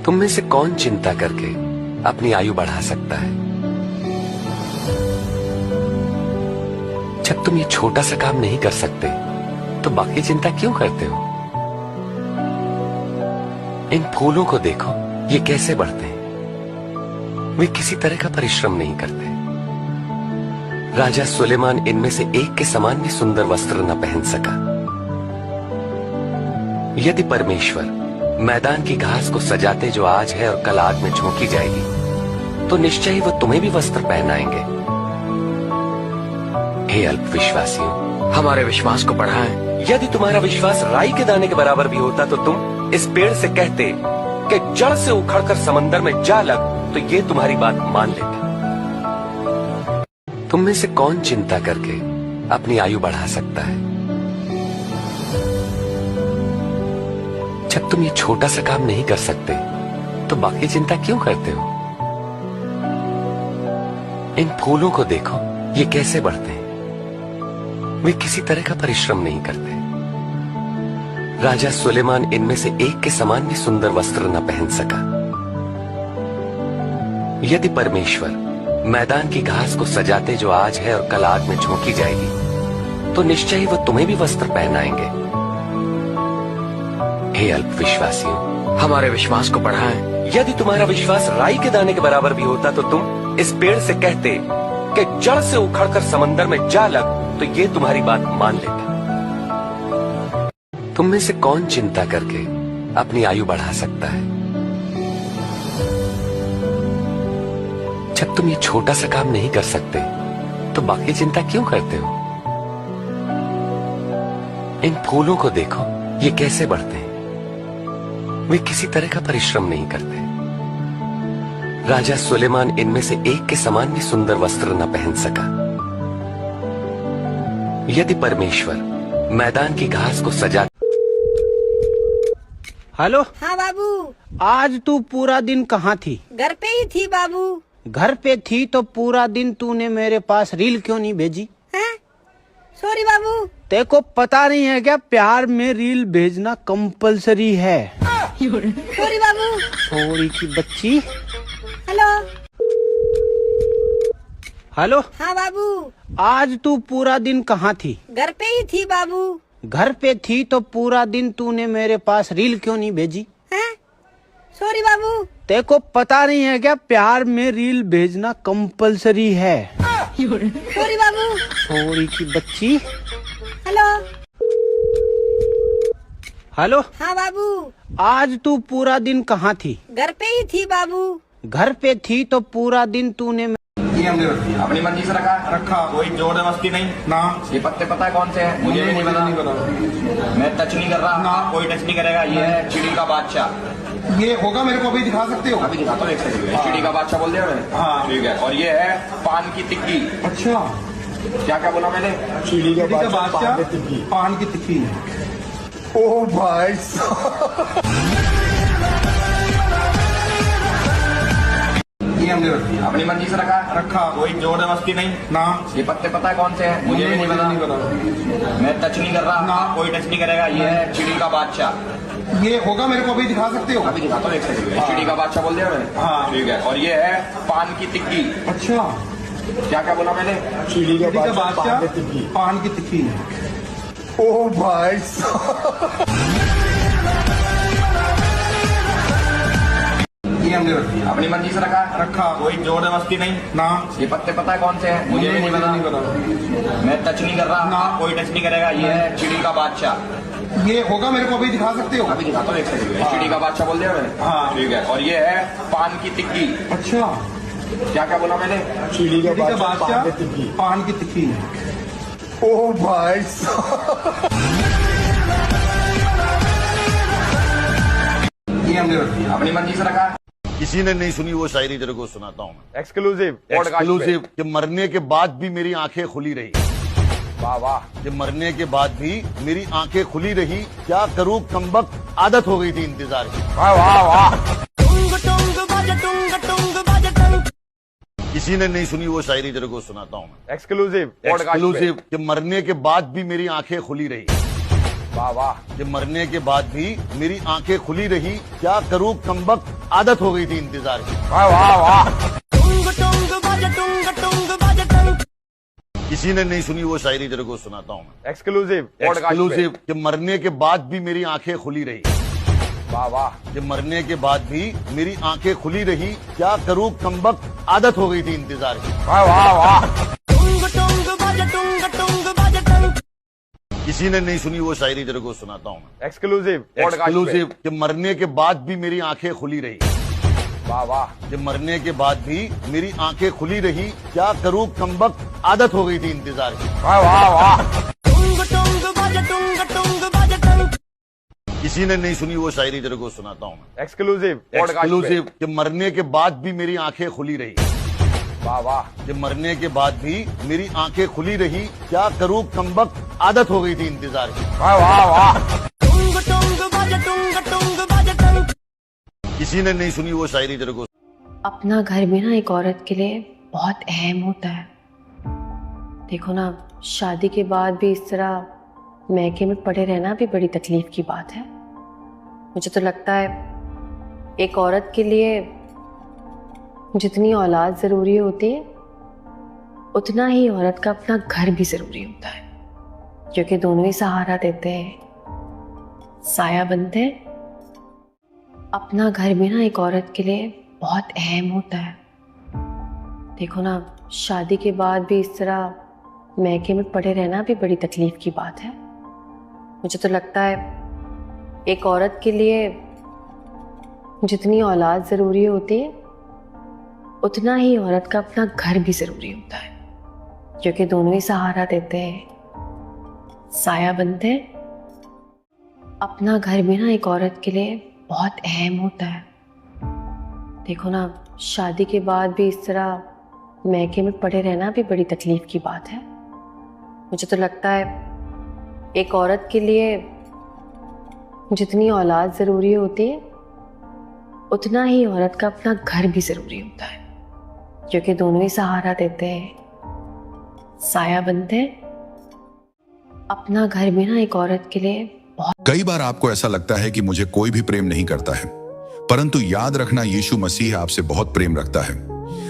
तुम में से कौन चिंता करके अपनी आयु बढ़ा सकता है? जब तुम ये छोटा सा काम नहीं कर सकते तो बाकी चिंता क्यों करते हो? इन फूलों को देखो, ये कैसे बढ़ते हैं। वे किसी तरह का परिश्रम नहीं करते। राजा सुलेमान इनमें से एक के समान भी सुंदर वस्त्र न पहन सका। यदि परमेश्वर मैदान की घास को सजाते जो आज है और कल आग में झोंकी जाएगी, तो निश्चय ही वो तुम्हें भी वस्त्र पहनाएंगे। हे अल्पविश्वासियों, हमारे विश्वास को बढ़ाएं। यदि तुम्हारा विश्वास राई के दाने के बराबर भी होता तो तुम इस पेड़ से कहते कि जड़ से उखड़कर समंदर में जा लग, तो ये तुम्हारी बात मान लेता। तुम में से कौन चिंता करके अपनी आयु बढ़ा सकता है? जब तुम ये छोटा सा काम नहीं कर सकते तो बाकी चिंता क्यों करते हो? इन फूलों को देखो, ये कैसे बढ़ते हैं। वे किसी तरह का परिश्रम नहीं करते। राजा सुलेमान इनमें से एक के समान भी सुंदर वस्त्र न पहन सका। यदि परमेश्वर मैदान की घास को सजाते जो आज है और कल आग में झोंकी जाएगी, तो निश्चय ही वो तुम्हें भी वस्त्र पहनाएंगे। हे अल्पविश्वासियों, हमारे विश्वास को बढ़ाएं। यदि तुम्हारा विश्वास राई के दाने के बराबर भी होता तो तुम इस पेड़ से कहते कि जड़ से उखड़कर समंदर में जा लग, तो ये तुम्हारी बात मान लेता। तुम में से कौन चिंता करके अपनी आयु बढ़ा सकता है? जब तुम ये छोटा सा काम नहीं कर सकते तो बाकी चिंता क्यों करते हो? इन फूलों को देखो, ये कैसे बढ़ते हैं। वे किसी तरह का परिश्रम नहीं करते। राजा सुलेमान इनमें से एक के समान भी सुंदर वस्त्र न पहन सका। यदि परमेश्वर मैदान की घास को सजा। हेलो। हाँ बाबू। आज तू पूरा दिन कहाँ थी? घर पे ही थी बाबू। घर पे थी तो पूरा दिन तूने मेरे पास रील क्यों नहीं भेजी? सॉरी बाबू। तेरे को पता नहीं है क्या, प्यार में रील भेजना कंपलसरी है। सॉरी बाबू। सॉरी की बच्ची। हेलो। हेलो। हाँ बाबू। आज तू पूरा दिन कहाँ थी? घर पे ही थी बाबू। घर पे थी तो पूरा दिन तूने मेरे पास रील क्यों नहीं भेजी? सॉरी बाबू। तेरे को पता नहीं है क्या, प्यार में रील भेजना कंपलसरी है। सॉरी बाबू। सॉरी की बच्ची। हेलो। हेलो। हाँ बाबू। आज तू पूरा दिन कहाँ थी? घर पे ही थी बाबू। घर पे थी तो पूरा दिन तूने ये हमने अपनी मर्जी से रखा कोई जोर जबरदस्ती नहीं ना। ये पत्ते पता है कौन से हैं? मुझे भी नहीं पता। मैं टच नहीं कर रहा ना, कोई टच नहीं करेगा। ये है चिड़ी का बादशाह। ये होगा, मेरे को अभी दिखा सकते हो? अभी दिखाता हूँ, एक सेकंड। चिड़ी का बादशाह बोल दिया मैंने? हाँ ठीक है। और ये है पान की टिक्की। अच्छा, क्या क्या बोला मैंने? चिड़ी का बादशाह पान की टिक्की। ओ भाई ये हमने अपनी मर्जी से रखा कोई जोर जबरदस्ती नहीं ना। ये पत्ते पता है कौन से हैं? मुझे भी नहीं पता। मैं टच नहीं कर रहा ना, कोई टच नहीं करेगा। ये है चिड़ी का बादशाह। ये होगा, मेरे को अभी दिखा सकते हो? अभी दिखाता हूँ, एक सेकंड। चिड़ी का बादशाह बोल दिया मैंने? हाँ ठीक है। और ये है पान की टिक्की। अच्छा, क्या क्या बोला मैंने? चिड़ी का बादशाह पान की टिक्की। ओ भाई ये हमने अपनी मर्जी से रखा कोई जोर जबरदस्ती नहीं ना। ये पत्ते पता है कौन से हैं? मुझे भी नहीं पता। मैं टच नहीं कर रहा ना, कोई टच नहीं करेगा। ये है चिड़ी का बादशाह। ये होगा, मेरे को अभी दिखा सकते हो? अभी दिखाता हूँ, एक सेकंड। चिड़ी का बादशाह बोल दिया मैंने? हाँ ठीक है। और ये है पान की टिक्की। अच्छा, क्या क्या बोला मैंने? चिड़ी का बादशाह पान की टिक्की। ओ भाई ये हमने अपनी मर्जी से रखा। किसी ने नहीं सुनी वो शायरी तेरे को सुनाता हूँ। एक्सक्लूसिव कि मरने के बाद भी मेरी आंखें खुली रही। वाह वाह। कि मरने के बाद भी मेरी आंखें खुली रही, क्या करूँ कमबख्त आदत हो गई थी इंतजार की। वाह वाह वाह। किसी ने नहीं सुनी वो शायरी तेरे को सुनाता हूँ। एक्सक्लूसिव कि मरने के बाद भी मेरी आंखें खुली रही। वाह वाह। कि मरने के बाद भी मेरी आंखें खुली रही, क्या करूँ कमबख्त आदत हो गई थी इंतजार की। वाह वाह वाह किसी ने नहीं सुनी वो शायरी तेरे को सुनाता हूँ मैं। एक्सक्लूसिव एक्सक्लूसिव कि मरने के बाद भी मेरी आंखें खुली रही, वाह वाह कि मरने के बाद भी मेरी आंखें खुली रही, क्या करूं कमबख्त आदत हो गई थी इंतजार की। वाह वाह वाह किसी ने नहीं सुनी वो शायरी तेरे को सुनाता हूँ मैं। एक्सक्लूसिव एक्सक्लूसिव कि मरने के बाद भी मेरी आंखें खुली रही, वाह वाह कि मरने के बाद भी मेरी आंखें खुली रही, क्या करूं कमबख्त आदत हो गई थी इंतजार की। वाह वाह वाह किसी ने नहीं सुनी वो शायरी तेरे को सुनाता हूँ मैं। एक्सक्लूसिव एक्सक्लूसिव कि मरने के बाद भी मेरी आंखें खुली रही, वाह वाह कि मरने के बाद भी मेरी आंखें खुली रही, क्या करूं कमबख्त आदत हो गई थी इंतजार की। वाह वाह वाह किसी ने नहीं सुनी वो शायरी तेरे को। अपना घर भी ना एक औरत के लिए बहुत अहम होता है। देखो ना, शादी के बाद भी इस तरह मैके में पड़े रहना भी बड़ी तकलीफ की बात है। मुझे तो लगता है एक औरत के लिए जितनी औलाद ज़रूरी होती है उतना ही औरत का अपना घर भी ज़रूरी होता है, क्योंकि दोनों ही सहारा देते हैं, साया बनते हैं। अपना घर भी ना एक औरत के लिए बहुत अहम होता है। देखो ना, शादी के बाद भी इस तरह मैके में पड़े रहना भी बड़ी तकलीफ की बात है। मुझे तो लगता है एक औरत के लिए जितनी औलाद ज़रूरी होती है उतना ही औरत का अपना घर भी ज़रूरी होता है, क्योंकि दोनों ही सहारा देते हैं, साया बनते हैं। अपना घर भी ना एक औरत के लिए बहुत अहम होता है। देखो ना, शादी के बाद भी इस तरह मैके में पड़े रहना भी बड़ी तकलीफ की बात है। मुझे तो लगता है एक औरत के लिए जितनी औलाद ज़रूरी होती है उतना ही औरत का अपना घर भी ज़रूरी होता है, क्योंकि दोनों ही सहारा देते हैं, साया बनते हैं। अपना घर भी ना एक औरत के लिए बहुत। कई बार आपको ऐसा लगता है कि मुझे कोई भी प्रेम नहीं करता है, परंतु याद रखना, यीशु मसीह आपसे बहुत प्रेम रखता है।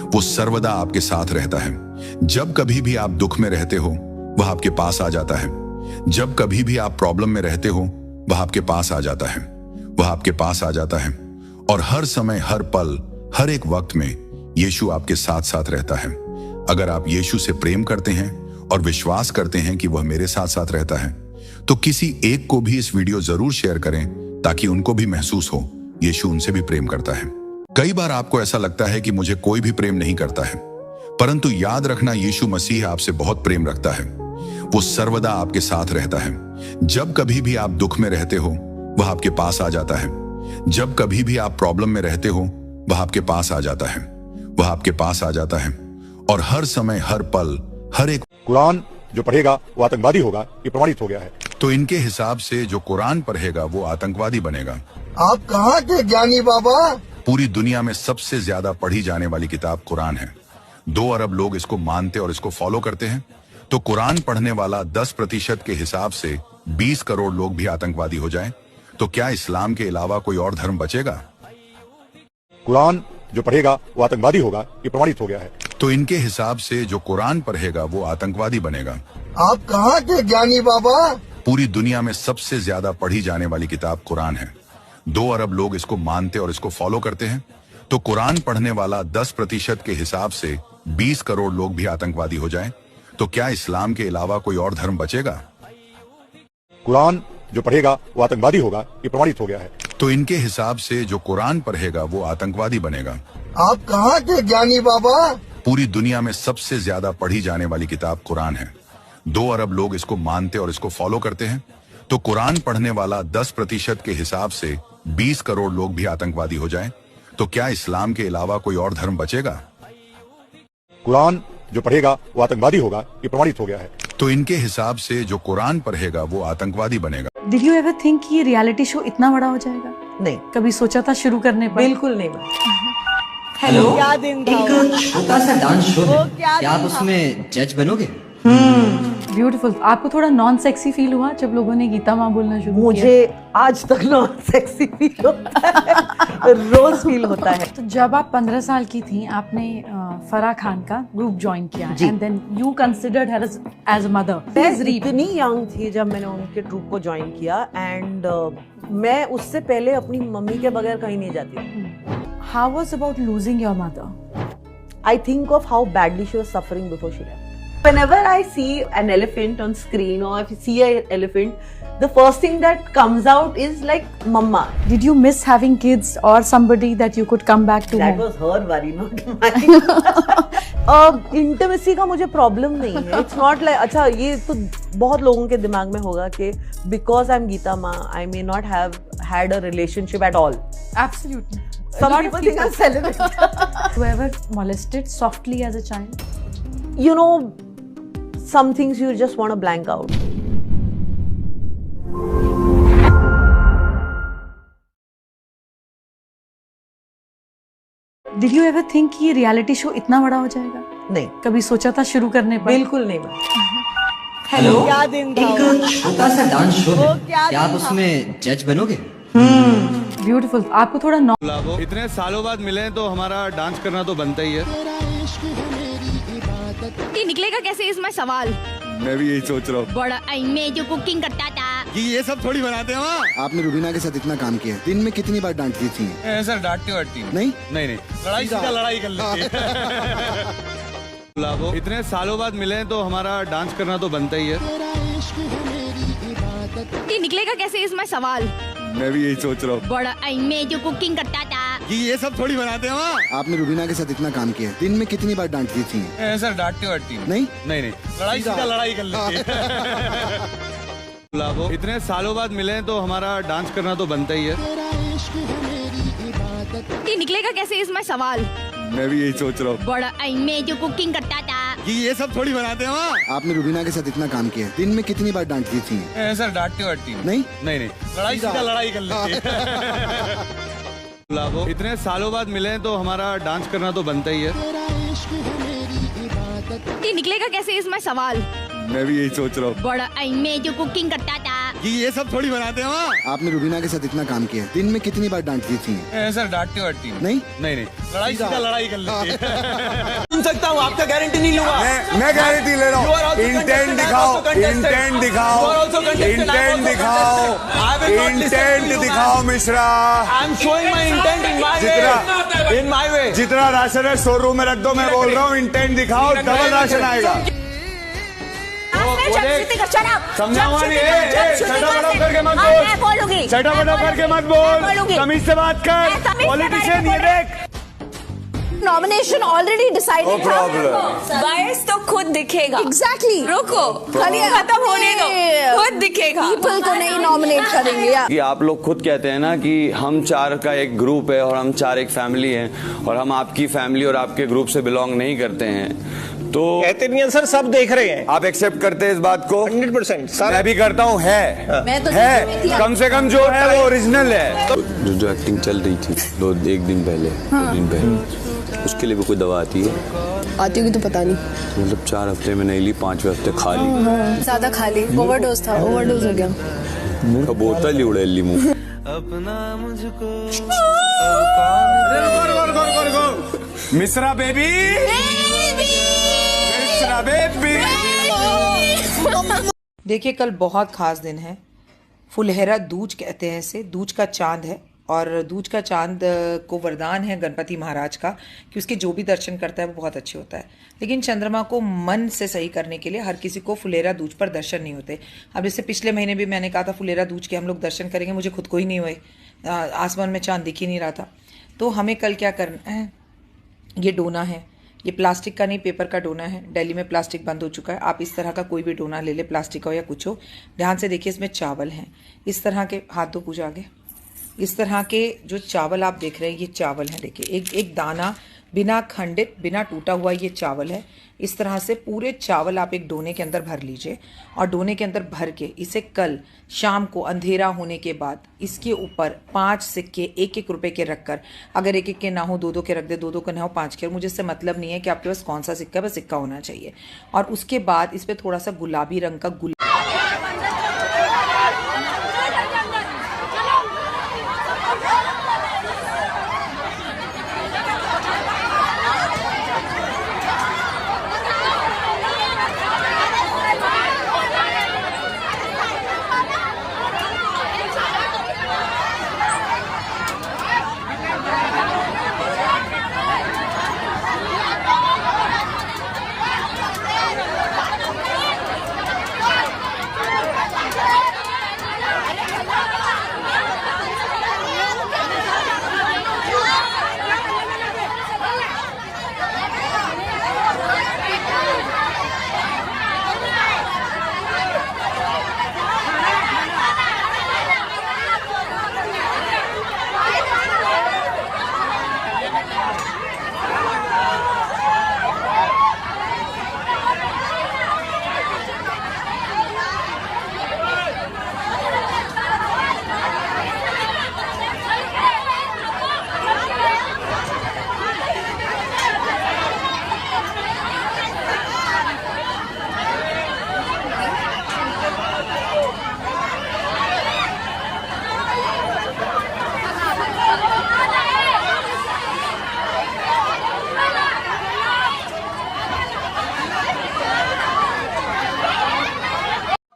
वो सर्वदा आपके साथ रहता है। जब कभी भी आप दुख में रहते हो वह आपके पास आ जाता है। जब कभी भी आप प्रॉब्लम में रहते हो वह आपके पास आ जाता है। वह आपके पास आ जाता है और हर समय, हर पल, हर एक वक्त में यीशु आपके साथ साथ रहता है। अगर आप यीशु से प्रेम करते हैं और विश्वास करते हैं कि वह मेरे साथ साथ रहता है, तो किसी एक को भी इस वीडियो जरूर शेयर करें ताकि उनको भी महसूस हो यीशु उनसे भी प्रेम करता है। कई बार आपको ऐसा लगता है कि मुझे कोई भी प्रेम नहीं करता है, परंतु याद रखना, यीशु मसीह आपसे बहुत प्रेम रखता है। वो सर्वदा आपके साथ रहता है। जब कभी भी आप दुख में रहते हो वह आपके पास आ जाता है। जब कभी भी आप प्रॉब्लम में रहते हो वह आपके पास आ जाता है। वह आपके पास आ जाता है और हर समय, हर पल, हर एक। कुरान जो पढ़ेगा वो आतंकवादी होगा, ये प्रमाणित हो गया है। तो इनके हिसाब से जो कुरान पढ़ेगा वो आतंकवादी बनेगा। आप कहाँ के ज्ञानी बाबा? पूरी दुनिया में सबसे ज्यादा पढ़ी जाने वाली किताब कुरान है। 2 अरब लोग इसको मानते और इसको फॉलो करते हैं। तो कुरान पढ़ने वाला 10% के हिसाब से 20 करोड़ लोग भी आतंकवादी हो जाएं, तो क्या इस्लाम के अलावा कोई और धर्म बचेगा? कुरान जो पढ़ेगा वो आतंकवादी होगा, ये प्रमाणित हो गया है। तो इनके हिसाब से जो कुरान पढ़ेगा वो आतंकवादी बनेगा। आप कहाँ के ज्ञानी बाबा? पूरी दुनिया में सबसे ज्यादा पढ़ी जाने वाली किताब कुरान है। 2 अरब लोग इसको मानते और इसको फॉलो करते हैं। तो कुरान पढ़ने वाला 10% के हिसाब से 20 करोड़ लोग भी आतंकवादी हो जाएं, तो क्या इस्लाम के अलावा कोई और धर्म बचेगा? कुरान जो पढ़ेगा वो आतंकवादी होगा, ये प्रमाणित हो गया है। तो इनके हिसाब से जो कुरान पढ़ेगा वो आतंकवादी बनेगा। आप कहाँ के ज्ञानी बाबा? पूरी दुनिया में सबसे ज्यादा पढ़ी जाने वाली किताब कुरान है। 2 अरब लोग इसको मानते और इसको फॉलो करते हैं। तो कुरान पढ़ने वाला 10% के हिसाब से 20 करोड़ लोग भी आतंकवादी हो जाएं, तो क्या इस्लाम के अलावा कोई और धर्म बचेगा? कुरान जो पढ़ेगा वो आतंकवादी होगा, ये प्रमाणित हो गया है। तो इनके हिसाब से जो कुरान पढ़ेगा वो आतंकवादी बनेगा। Did you ever think कि ये रियलिटी शो इतना बड़ा हो जाएगा? नहीं, कभी सोचा था शुरू करने पर? बिल्कुल नहीं। हेलो, क्या दिन था? एक छोटा सा डांस शो है, क्या आप उसमें जज बनोगे? ब्यूटीफुल। आपको थोड़ा नॉन सेक्सी फील हुआ जब लोगों ने गीता माँ बोलना शुरू किया? मुझे आज तक नॉन सेक्सी फील होता है, रोज फील होता है। तो जब आप 15 साल की थी आपने फराह खान का ग्रुप ज्वाइन किया and then you considered her as a mother. मैं इतनी यंग थी जब मैंने उनके ट्रूप को ज्वाइन किया एंड मैं उससे पहले अपनी मम्मी के बगैर कहीं नहीं जाती थी। How was about losing your mother? I think of how badly she was suffering before she left. Whenever I see an elephant on screen or if you see an elephant, the first thing that comes out is like mama. Did you miss having kids or somebody that you could come back to? That home? was her worry, not mine. Intimacy का मुझे problem नहीं है. It's not like अच्छा ये तो बहुत लोगों के दिमाग में होगा कि because I'm Geeta Ma, I may not have had a relationship at all. Absolutely. Some people think I'm celibate. You ever molested softly as a child? You know, some things you just want to blank out. Did you ever think कि ये reality show इतना बड़ा हो जाएगा? नहीं, कभी सोचा था शुरू करने पर? बिल्कुल नहीं। हेलो, क्या दिन था? एक छोटा सा डांस शो है, क्या आप उसमें जज बनोगे? ब्यूटीफुल। आपको थोड़ा इतने सालों बाद मिले तो हमारा डांस करना तो बनता ही है। ये निकलेगा कैसे इसमें सवाल? मैं भी यही सोच रहा हूँ। बड़ा मैं जो कुकिंग करता था कि ये सब थोड़ी बनाते हैं वहाँ। आपने रुबीना के साथ इतना काम किया, दिन में कितनी बार डांटती थी? सर डांटती वाटती नहीं नहीं नहीं, लड़ाई सीधा लड़ाई कर लेती है। इतने सालों बाद मिले तो हमारा डांस करना तो बनता ही है। ये निकलेगा कैसे इसमें सवाल? मैं भी यही सोच रहा हूँ। बड़ा मैं जो कुकिंग करता था कि ये सब थोड़ी बनाते हैं वहाँ। आपने रुबीना के साथ इतना काम किया, दिन में कितनी बार डांटती थी? सर डांटती वाटती नहीं नहीं नहीं, लड़ाई सीधा लड़ाई कर लेती है। इतने सालों बाद मिले तो हमारा डांस करना तो बनता ही है। ये निकलेगा कैसे इसमें सवाल? मैं भी यही सोच रहा हूँ। बड़ा मैं जो कुकिंग करता था कि ये सब थोड़ी बनाते हैं वहाँ। आपने रुबीना के साथ इतना काम किया, दिन में कितनी बार डांटती थी? सर डांटती वाटती नहीं नहीं नहीं, लड़ाई सीधा लड़ाई कर लेती है। इतने सालों बाद मिले तो हमारा डांस करना तो बनता ही है। ये निकलेगा कैसे इसमें सवाल? मैं भी यही सोच रहा हूँ। बड़ा मैं जो कुकिंग करता था कि ये सब थोड़ी बनाते हैं वहाँ। आपने रुबीना के साथ इतना काम किया, दिन में कितनी बार डांटती थी? सर डांटती वाटती नहीं नहीं नहीं, लड़ाई सीधा लड़ाई कर लेती है। सुन सकता हूँ, आपका गारंटी नहीं लूंगा। मैं गारंटी ले रहा हूँ। इंटेंट दिखाओ, इंटेंट दिखाओ, इंटेंट दिखाओ, इंटेंट दिखाओ Mishra. I am showing my intent in my way. जितना राशन है शोरूम में रख दो, मैं बोल रहा हूँ इंटेंट दिखाओ, डबल राशन आएगा। समझाऊंगा नहीं, छटा करके मत बोल, छटा करके मत बोल, तमीज से बात कर। पॉलिटिशियन ये देख, नॉमिनेशन ऑलरेडी डिसाइडेड था। बायस तो खुद दिखेगा। एग्जैक्टली। रुको, खत्म होने दो, खुद दिखेगा। पीपल को नहीं नॉमिनेट करेंगे यार। कि आप लोग खुद कहते हैं ना कि हम चार का एक ग्रुप है और हम चार एक फैमिली हैं और हम आपकी फैमिली और आपके ग्रुप से बिलोंग नहीं करते हैं, तो कहते नहीं है सर, सब देख रहे हैं। आप एक्सेप्ट करते हैं इस बात को? 100% सर। मैं भी करता हूँ। है मैं तो है, कम से कम जो है वो ओरिजिनल है। जो एक्टिंग चल रही थी एक दिन पहले, दिन पहले, उसके लिए भी कोई दवा आती है? आती होगी तो पता नहीं। मतलब 4 हफ्ते में नहीं ली, 5वें हफ्ते खा ली। ज्यादा खा ली, ओवरडोज था, ओवरडोज हो गया। मुंह का बोतल ही उड़ेली मुंह। Mishra baby, Mishra baby. देखिए, कल बहुत खास दिन है। फुलहरा दूज कहते हैं इसे, दूज का चांद है। और दूज का चांद को वरदान है गणपति महाराज का कि उसके जो भी दर्शन करता है वो बहुत अच्छे होता है। लेकिन चंद्रमा को मन से सही करने के लिए हर किसी को फुलेरा दूज पर दर्शन नहीं होते। अब जैसे पिछले महीने भी मैंने कहा था फुलेरा दूज के हम लोग दर्शन करेंगे, मुझे खुद को ही नहीं हुए, आसमान में चांद दिख ही नहीं रहा था। तो हमें कल क्या करना है, ये डोना है, ये प्लास्टिक का नहीं पेपर का डोना है। दिल्ली में प्लास्टिक बंद हो चुका है। आप इस तरह का कोई भी डोना ले ले, प्लास्टिक का या कुछ हो। ध्यान से देखिए, इसमें चावल हैं इस तरह के, हाथ धो पूजा आगे। इस तरह के जो चावल आप देख रहे हैं ये चावल हैं। देखिए, एक दाना बिना खंडित, बिना टूटा हुआ ये चावल है। इस तरह से पूरे चावल आप एक डोने के अंदर भर लीजिए और डोने के अंदर भर के इसे कल शाम को अंधेरा होने के बाद इसके ऊपर 5 सिक्के 1-1 रुपए के रखकर, अगर 1-1 के ना हो 2-2 के रख दे, 2-2 के ना हो 5 के, मुझे इससे मतलब नहीं है कि आपके पास कौन सा सिक्का है, बस सिक्का होना चाहिए। और उसके बाद इस पर थोड़ा सा गुलाबी रंग का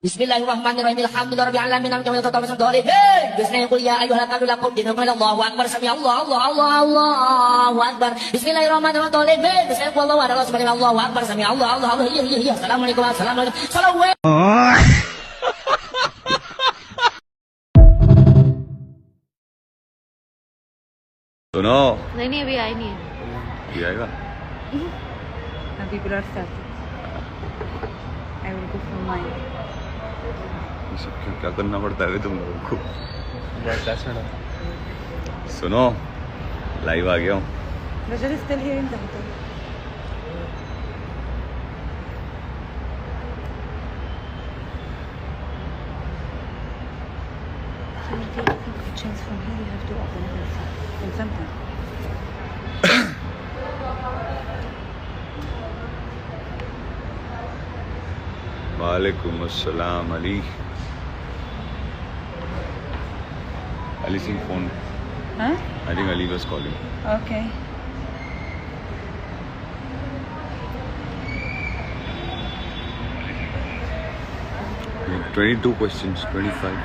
Bismillahirrahmanirrahim. Alhamdulillahirabbil alamin. Amjad wa tawassal dhalil. Bismillah qul ya ayyuhal kafirun lakum dinukum Allahu akbar. Sami Allahu akbar. Bismillahirrahmanirrahim. Dhalil. Bismillah qul Allahu akbar. Sami Allahu akbar. Sami Allahu. Ya. Assalamualaikum. Salawat. सुनो। नहीं अभी आई नहीं है। ये आएगा। अभी brush करती। I will go for mine. ये सब क्यों क्या करना पड़ता है तुम लोगों को? सुनो, लाइव आ गया हूँ। Rajat is still here in Delhi. Can you take a few questions from here? You have to open this in something. वालेकुम अस्सलाम Ali. Ali Singh phone. Huh? I think Ali was calling. Okay. Like 22 questions, 25.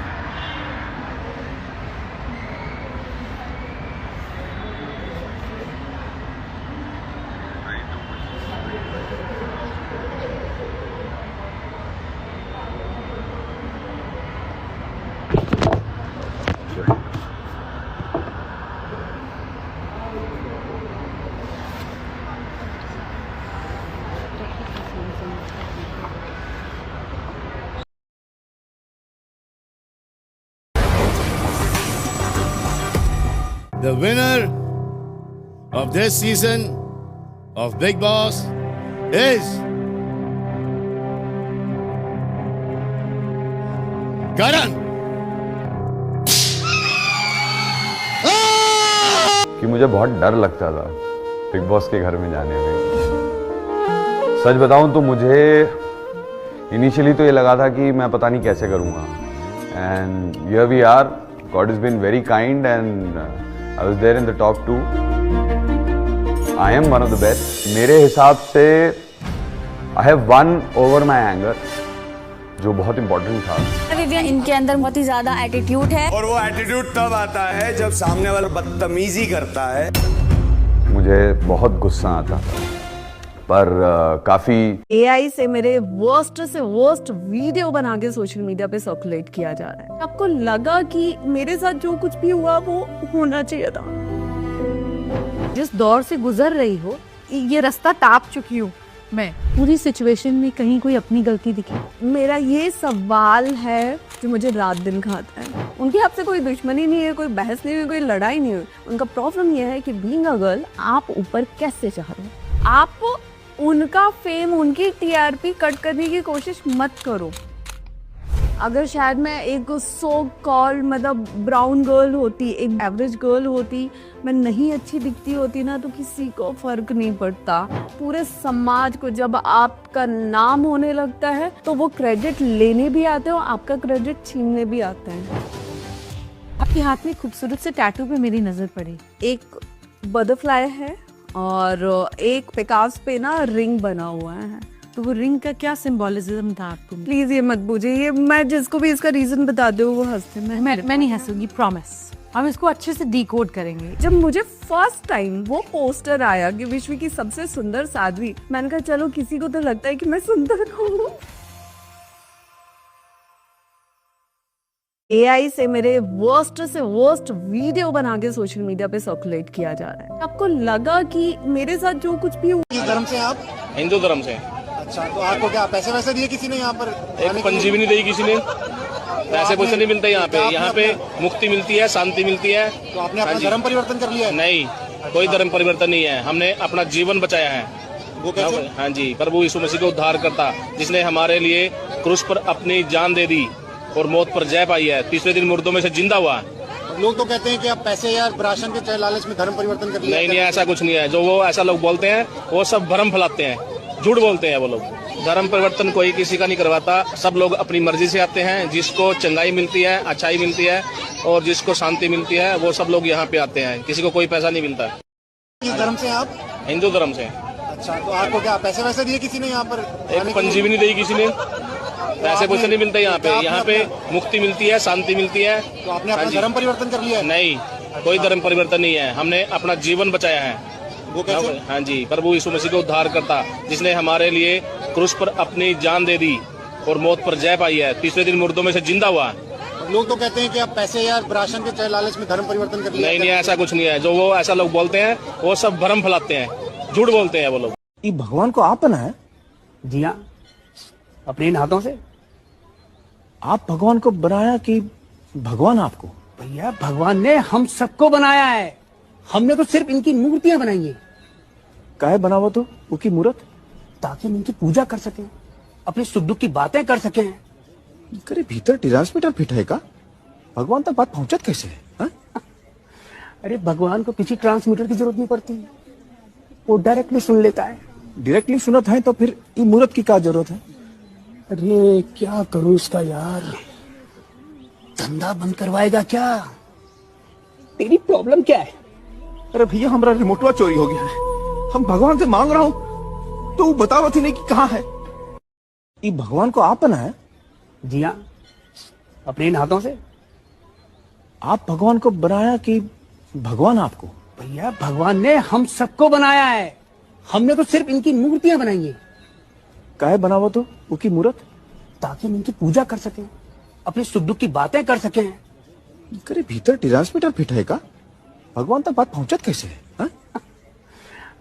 The winner of this season of Big Boss is Karan. कि मुझे बहुत डर लगता था big boss के घर में जाने में। सच बताऊं तो मुझे इनिशियली तो ये लगा था कि मैं पता नहीं कैसे करूंगा, and here we are. God is been very kind and I was there in the top 2. I am one of the best. मेरे हिसाब से I have won over my anger, जो बहुत इंपॉर्टेंट था. विवियन, इनके अंदर बहुत ही ज्यादा एटीट्यूड है, और वो एटीट्यूड तब आता है जब सामने वाला बदतमीजी करता है. मुझे बहुत गुस्सा आता, पर काफी AI से मेरे वर्स्ट से वर्स्ट वीडियो बना के सोशल मीडिया पे सर्कुलेट किया जा रहा है. आपको लगा कि मेरे साथ जो कुछ भी हुआ वो होना चाहिए था. जिस दौर से गुजर रही हो, ये रास्ता टाप चुकी हूँ मैं. पूरी सिचुएशन में कहीं कोई अपनी गलती दिखी? मेरा ये सवाल है जो मुझे रात दिन खाता है. उनकी आपसे कोई दुश्मनी नहीं है, कोई बहस नहीं है, कोई लड़ाई नहीं है। उनका प्रॉब्लम यह है कि बीइंग अ गर्ल आप ऊपर कैसे चाह रहे हो। आप उनका फेम, उनकी टीआरपी कट करने की कोशिश मत करो। अगर शायद मैं एक सो कॉल मतलब ब्राउन गर्ल होती, एक एवरेज गर्ल होती, मैं नहीं अच्छी दिखती होती ना, तो किसी को फर्क नहीं पड़ता। पूरे समाज को जब आपका नाम होने लगता है तो वो क्रेडिट लेने भी आते हैं और आपका क्रेडिट छीनने भी आते हैं। आपके हाथ में खूबसूरत से टैटू पे मेरी नजर पड़ी। एक बटरफ्लाई है और एक पिकास पे ना रिंग बना हुआ है। तो वो रिंग का क्या सिंबोलिज्म था आपको? प्लीज ये मत पूछिए, ये मैं जिसको भी इसका रीजन बता दूं वो हंसते। मैं नहीं हंसूंगी, प्रॉमिस। हम इसको अच्छे से डिकोड करेंगे। जब मुझे फर्स्ट टाइम वो पोस्टर आया कि विश्व की सबसे सुंदर साध्वी, मैंने कहा चलो किसी को तो लगता है कि मैं सुंदर हूँ। AI से मेरे वर्स्ट से वर्स्ट वीडियो बना के सोशल मीडिया पे सर्कुलेट किया जा रहा है। आपको लगा कि मेरे साथ जो कुछ भी हुआ। किस धर्म से आप? हिंदू धर्म से। अच्छा, तो आपको क्या पैसे वैसे दिए किसी ने यहाँ पर? एक पंजी भी नहीं दी किसी ने, पैसे पैसे नहीं मिलते यहाँ पे मुक्ति मिलती है, शांति मिलती है। तो आपने अपना धर्म परिवर्तन कर लिया है? नहीं, कोई धर्म परिवर्तन नहीं है, हमने अपना जीवन बचाया है। वो कैसे? हाँ जी, प्रभु यीशु मसीह को उद्धार करता, जिसने हमारे लिए क्रूस पर अपनी जान दे दी और मौत पर जय पाई है, तीसरे दिन मुर्दों में से जिंदा हुआ। लोग तो कहते हैं कि आप पैसे या राशन के लालच में धर्म परिवर्तन कर लिया। नहीं, ऐसा कुछ नहीं है। जो वो ऐसा लोग बोलते हैं वो सब भ्रम फैलाते हैं, झूठ बोलते हैं वो लोग। धर्म परिवर्तन कोई किसी का नहीं करवाता, सब लोग अपनी मर्जी से आते हैं। जिसको चंगाई मिलती है, अच्छाई मिलती है और जिसको शांति मिलती है, वो सब लोग यहाँ पे आते हैं। किसी को कोई पैसा नहीं मिलता। किस धर्म से आप? हिंदू धर्म से। अच्छा, तो आपको क्या पैसे वैसे दिए किसी ने यहाँ पर? एक पंजी भी नहीं दी किसी ने, पैसे पैसे नहीं मिलते यहाँ पे मुक्ति मिलती है, शांति मिलती है। तो आपने अपना धर्म परिवर्तन कर लिया है? नहीं, कोई धर्म परिवर्तन नहीं है, हमने अपना जीवन बचाया है। वो कैसे? हाँ जी, प्रभु यीशु मसीह को उद्धार करता, जिसने हमारे लिए क्रूस पर अपनी जान दे दी और मौत पर जय पाई है, तीसरे दिन मुर्दों में से जिंदा हुआ। लोग तो कहते हैं कि आप पैसे या राशन के लालच में धर्म परिवर्तन कर लिया। नहीं, ऐसा कुछ नहीं है। जो वो ऐसा लोग बोलते हैं वो सब भ्रम फैलाते हैं, झूठ बोलते हैं वो लोग। ये भगवान को आप बनाया? जी हाँ, अपने इन हाथों से। आप भगवान को बनाया कि भगवान आपको? भैया, भगवान ने हम सबको बनाया है, हमने तो सिर्फ इनकी मूर्तियां बनाई है। काहे बना हुआ तो उसकी मूर्त? ताकि हम इनकी पूजा कर सकें, अपने सुख दुख की बातें कर सकें। करे भीतर ट्रांसमीटर फिट है का? भगवान तक बात पहुंचत कैसे है? हा? अरे भगवान को किसी ट्रांसमीटर की जरूरत नहीं पड़ती, वो डायरेक्टली सुन लेता है। डायरेक्टली सुनत है तो फिर ये मूर्त की क्या जरूरत है? अरे क्या करूं इसका यार, धंधा बंद करवाएगा क्या? तेरी प्रॉब्लम क्या है? अरे भैया, हमारा रिमोटवा चोरी हो गया है, हम भगवान से मांग रहा हूं तो वो बतावत ही नहीं कि कहाँ है। ये भगवान को आप बनाया? जी हाँ, अपने इन हाथों से। आप भगवान को बनाया कि भगवान आपको? भैया, भगवान ने हम सबको बनाया है, हमने तो सिर्फ इनकी मूर्तियां बनाई है। काहे बना हुआ तो उसकी मूर्त? ताकि हम इनकी पूजा कर सकें, अपने सुख दुख की बातें कर सकें। करे भीतर ट्रांसमीटर फिट है का? भगवान तक बात पहुंचत कैसे है? हा?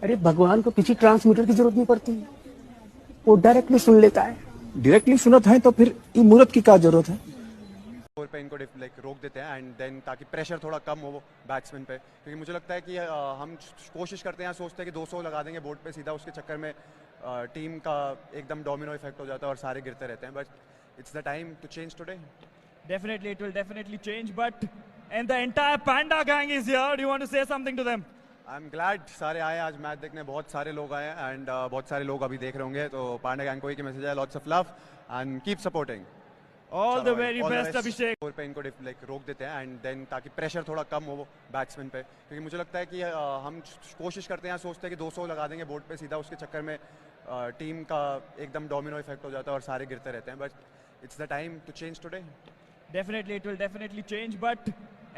अरे भगवान को किसी ट्रांसमीटर की जरूरत नहीं पड़ती, वो डायरेक्टली सुन लेता है। डायरेक्टली सुनत है तो फिर ये मूर्त की क्या जरूरत है? बोल पे इनको लाइक रोक देते हैं एंड देन ताकि प्रेशर थोड़ा कम हो बैट्समैन पे, क्योंकि मुझे लगता है कि हम कोशिश करते हैं, सोचते हैं कि 200 लगा देंगे बोर्ड पे सीधा, उसके चक्कर में टीम का एकदम डोमिनो इफेक्ट हो जाता है और सारे गिरते रहते हैं। But it's the time to change today. Definitely, it will definitely change. But and the entire Panda gang is here. Do you want to say something to them? I'm glad सारे आए आज मैच देखने, बहुत सारे लोग आए and बहुत सारे लोग अभी देख रहे होंगे, तो पांडा गैंग को एक मैसेज है, lots of love and keep supporting. All the very best, Abhishek. बोल पे इनको लाइक रोक देते हैं एंड देन ताकि प्रेशर थोड़ा कम हो बैट्समैन पे, क्योंकि मुझे लगता है कि हम कोशिश करते हैं, सोचते हैं कि 200 लगा देंगे बोर्ड पे सीधा, उसके चक्कर में टीम का एकदम डोमिनो इफेक्ट हो जाता है और सारे गिरते रहते हैं। But it's the time to change today. Definitely, it will definitely change. But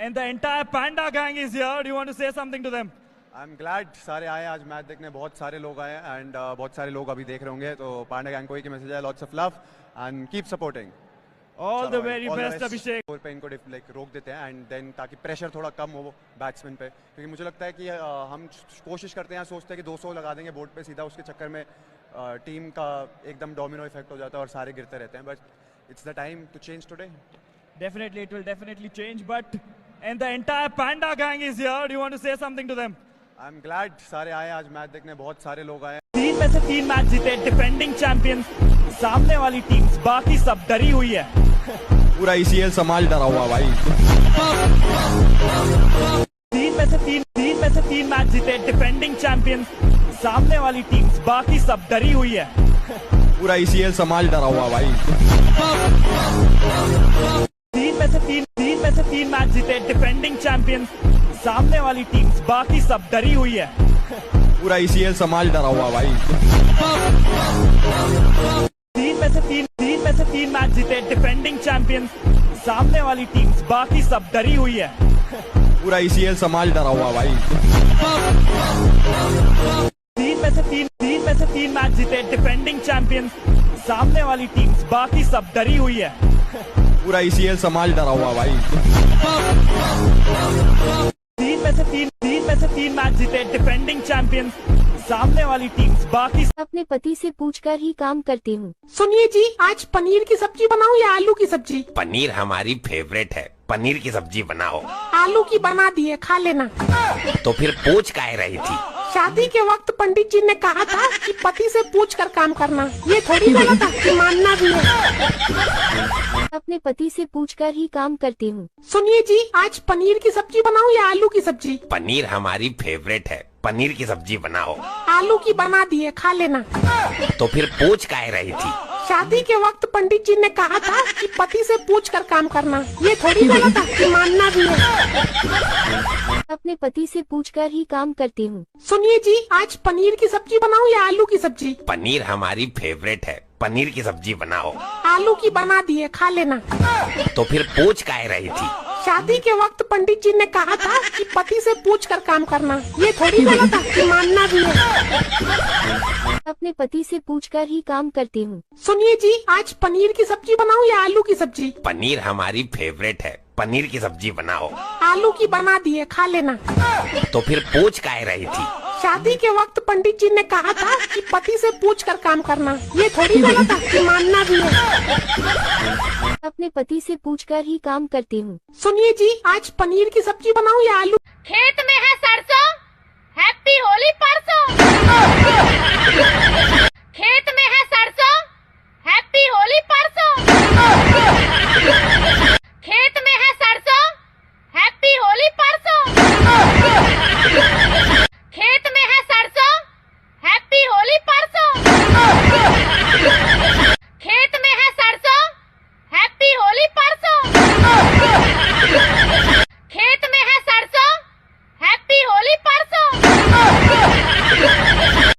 and the entire Panda gang is here. Do you want to say something to them? I'm glad सारे आए आज मैच देखने, बहुत सारे लोग आए and बहुत सारे लोग अभी देख रहे होंगे, तो पांडा गैंग को एक मैसेज है, lots of love and keep supporting. All the very best, Abhishek. बोल पे इनको लाइक रोक देते हैं एंड देन ताकि प्रेशर थोड़ा कम हो बैट्समैन पे, क्योंकि मुझे लगता है कि हम कोशिश करते हैं, सोचते हैं कि 200 लगा देंगे बोर्ड पे सीधा, उसके चक्कर में टीम का एकदम डोमिनो इफेक्ट हो जाता है और सारे गिरते रहते हैं। But it's the time to change today. Definitely, it will definitely change. But and the entire Panda gang is here. Do you want to say something to them? I'm glad सारे आए आज मैच देखने, बहुत सारे लोग आए। 3 में से 3 मैच जीते डिफेंडिंग चैंपियंस। सामने वाली टीम्स बाकी सब डरी हुई है। पूरा ECL समाज डरा हुआ भाई। 3 में से 3 मैच जीते डिफेंडिंग चैंपियंस। सामने वाली टीम्स बाकी सब डरी हुई है। पूरा ECL समाज डरा हुआ भाई। 3 में से 3 मैच जीते डिफेंडिंग चैंपियंस। सामने वाली टीम्स बाकी सब डरी हुई है। पूरा ECL समाज डरा हुआ भाई। 3 में से 3 मैच जीते डिफेंडिंग चैंपियंस। सामने वाली टीम्स बाकी सब डरी हुई है। पूरा ECL समाज डरा हुआ भाई। 3 में से 3 मैच जीते डिफेंडिंग चैंपियंस। सामने वाली टीम्स बाकी सब डरी हुई है। पूरा ECL समाज डरा हुआ भाई। 3 में से 3 मैच जीते डिफेंडिंग चैंपियंस। सामने वाली टीम्स बाकी अपने पति से पूछकर ही काम करती हूँ। सुनिए जी, आज पनीर की सब्जी बनाऊं या आलू की सब्जी? पनीर हमारी फेवरेट है, पनीर की सब्जी बनाओ। आलू की बना दिए, खा लेना। तो फिर पूछ काहे रही थी? शादी के वक्त पंडित जी ने कहा था कि पति से पूछ कर काम करना। ये थोड़ी गलत है कि मानना भी है। अपने पति से पूछकर ही काम करती हूँ। सुनिए जी, आज पनीर की सब्जी बनाऊं या आलू की सब्जी? पनीर हमारी फेवरेट है, पनीर की सब्जी बनाओ। आलू की बना दिए, खा लेना। तो फिर पूछ काहे रही थी? शादी के वक्त पंडित जी ने कहा था कि पति से पूछ कर काम करना। ये थोड़ी गलत है कि मानना भी है। अपने पति से पूछकर ही काम करती हूँ। सुनिए जी, आज पनीर की सब्जी बनाऊं या आलू की सब्जी? पनीर हमारी फेवरेट है, पनीर की सब्जी बनाओ। आलू की बना दिए, खा लेना। तो फिर पूछ काहे रही थी? शादी के वक्त पंडित जी ने कहा था कि पति से पूछ कर काम करना। ये थोड़ी गलत है कि मानना भी है। अपने पति से पूछकर ही काम करती हूँ। सुनिए जी, आज पनीर की सब्जी बनाऊं या आलू की सब्जी? पनीर हमारी फेवरेट है, पनीर की सब्जी बनाओ। आलू की बना दिए, खा लेना। तो फिर पूछ काहे रही थी? शादी के वक्त पंडित जी ने कहा था कि पति से पूछ कर काम करना। ये थोड़ी गलत है कि मानना भी है। अपने पति से पूछकर ही काम करती हूँ। सुनिए जी, आज पनीर की सब्जी बनाऊं या आलू? खेत में है सरसों, हैप्पी होली परसों। खेत में है सरसों, हैप्पी होली परसों। खेत में है सरसों, हैप्पी होली परसों। खेत में है सरसों, हैप्पी होली परसों। खेत में है सरसों, हैप्पी होली परसों। खेत में है सरसों, हैप्पी होली परसों।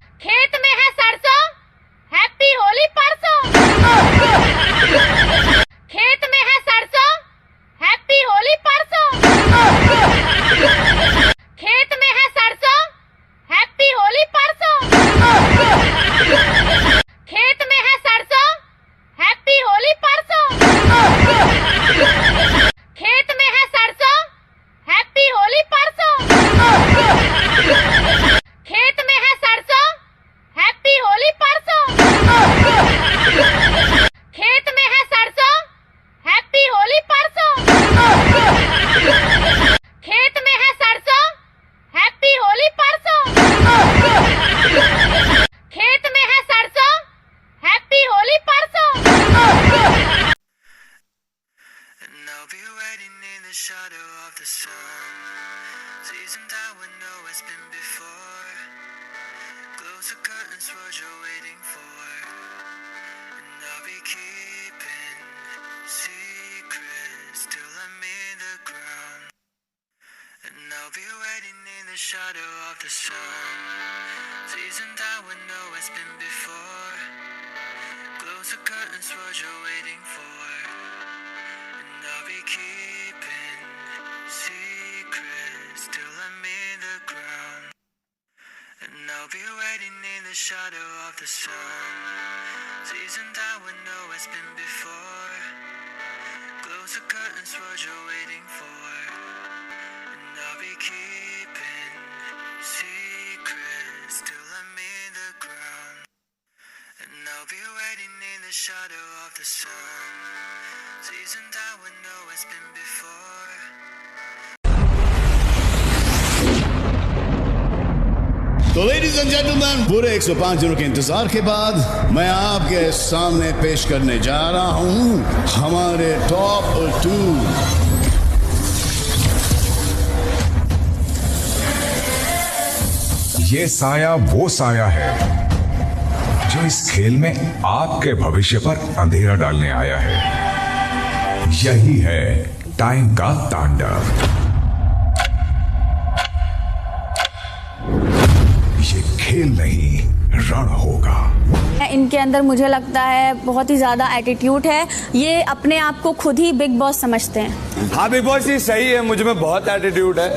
खेत में है सरसों, हैप्पी होली परसों। खेत में है सरसों, हैप्पी होली परसों। खेत में है सरसों, हैप्पी होली परसों। खेत में है सरसों, हैप्पी होली परसों। खेत में है सरसों, हैप्पी होली परसों। खेत में है सरसों, हैप्पी होली परसों। खेत में है सरसों, हैप्पी होली परसों। खेत में है सरसों, हैप्पी होली परसों। खेत में है सरसों, हैप्पी होली परसों। Shadow of the sun, season that we know it's been before. Close the curtains, what you're waiting for. And I'll be keeping secrets till I'm in the ground. And I'll be waiting in the shadow of the sun, season that we know it's been before. Close the curtains, what you're waiting for. And I'll be keeping secrets till I'm in the ground. And I'll be waiting in the shadow of the sun, season that we know it's been before. Close the curtains, what you're waiting for. And I'll be keeping secrets till I'm in the ground. And I'll be waiting in the shadow of the sun, season that we know it's it's been before. तो ladies and gentleman, पूरे 105 दिनों के इंतजार के बाद मैं आपके सामने पेश करने जा रहा हूं हमारे टॉप 2। ये साया वो साया है जो इस खेल में आपके भविष्य पर अंधेरा डालने आया है। यही है टाइम का तांडव। ये खेल नहीं, रण होगा। इनके अंदर मुझे लगता है बहुत ही ज्यादा एटीट्यूड है। ये अपने आप को खुद ही बिग बॉस समझते हैं। हाँ बिग बॉस ये सही है, मुझ में बहुत एटीट्यूड है।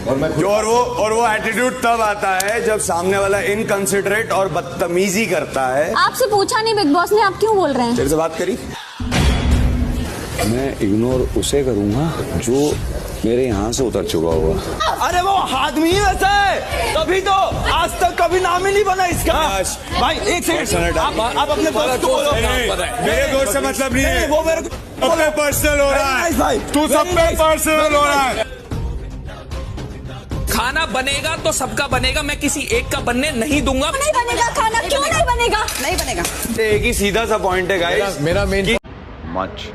और वो एटीट्यूड तब आता है जब सामने वाला इनकंसिडरेट और बदतमीजी करता है। आपसे पूछा नहीं बिग बॉस ने, आप क्यों बोल रहे हैं? तेरे से बात करी। मैं इग्नोर उसे करूंगा जो मेरे यहाँ से उतर चुका होगा। अरे वो आदमी ही वैसा है, तभी तो आज तक कभी नाम ही नहीं बना इसका। भाई एक सेकंड, आप अपने दोस्त को बोलो। मेरे दोस्त से मतलब नहीं है, वो मेरे को पर्सनल हो रहा है। तू सब पे पर्सनल हो रहा है। खाना बनेगा तो सबका बनेगा, मैं किसी एक का बनने नहीं दूंगा। नहीं बनेगा खाना, क्यों नहीं बनेगा? नहीं बनेगा। एक ही सीधा सा पॉइंट है गाइस। मेरा main much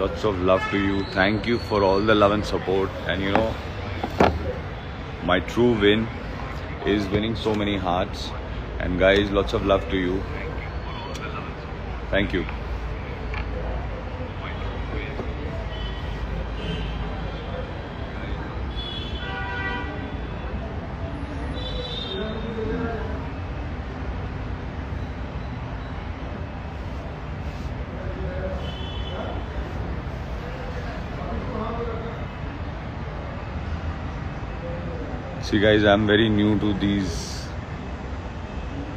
lots of love to you. Thank you for all the love and support. And you know, my true win is winning so many hearts. And guys, lots of love to you. Thank you. See guys, I'm very new to these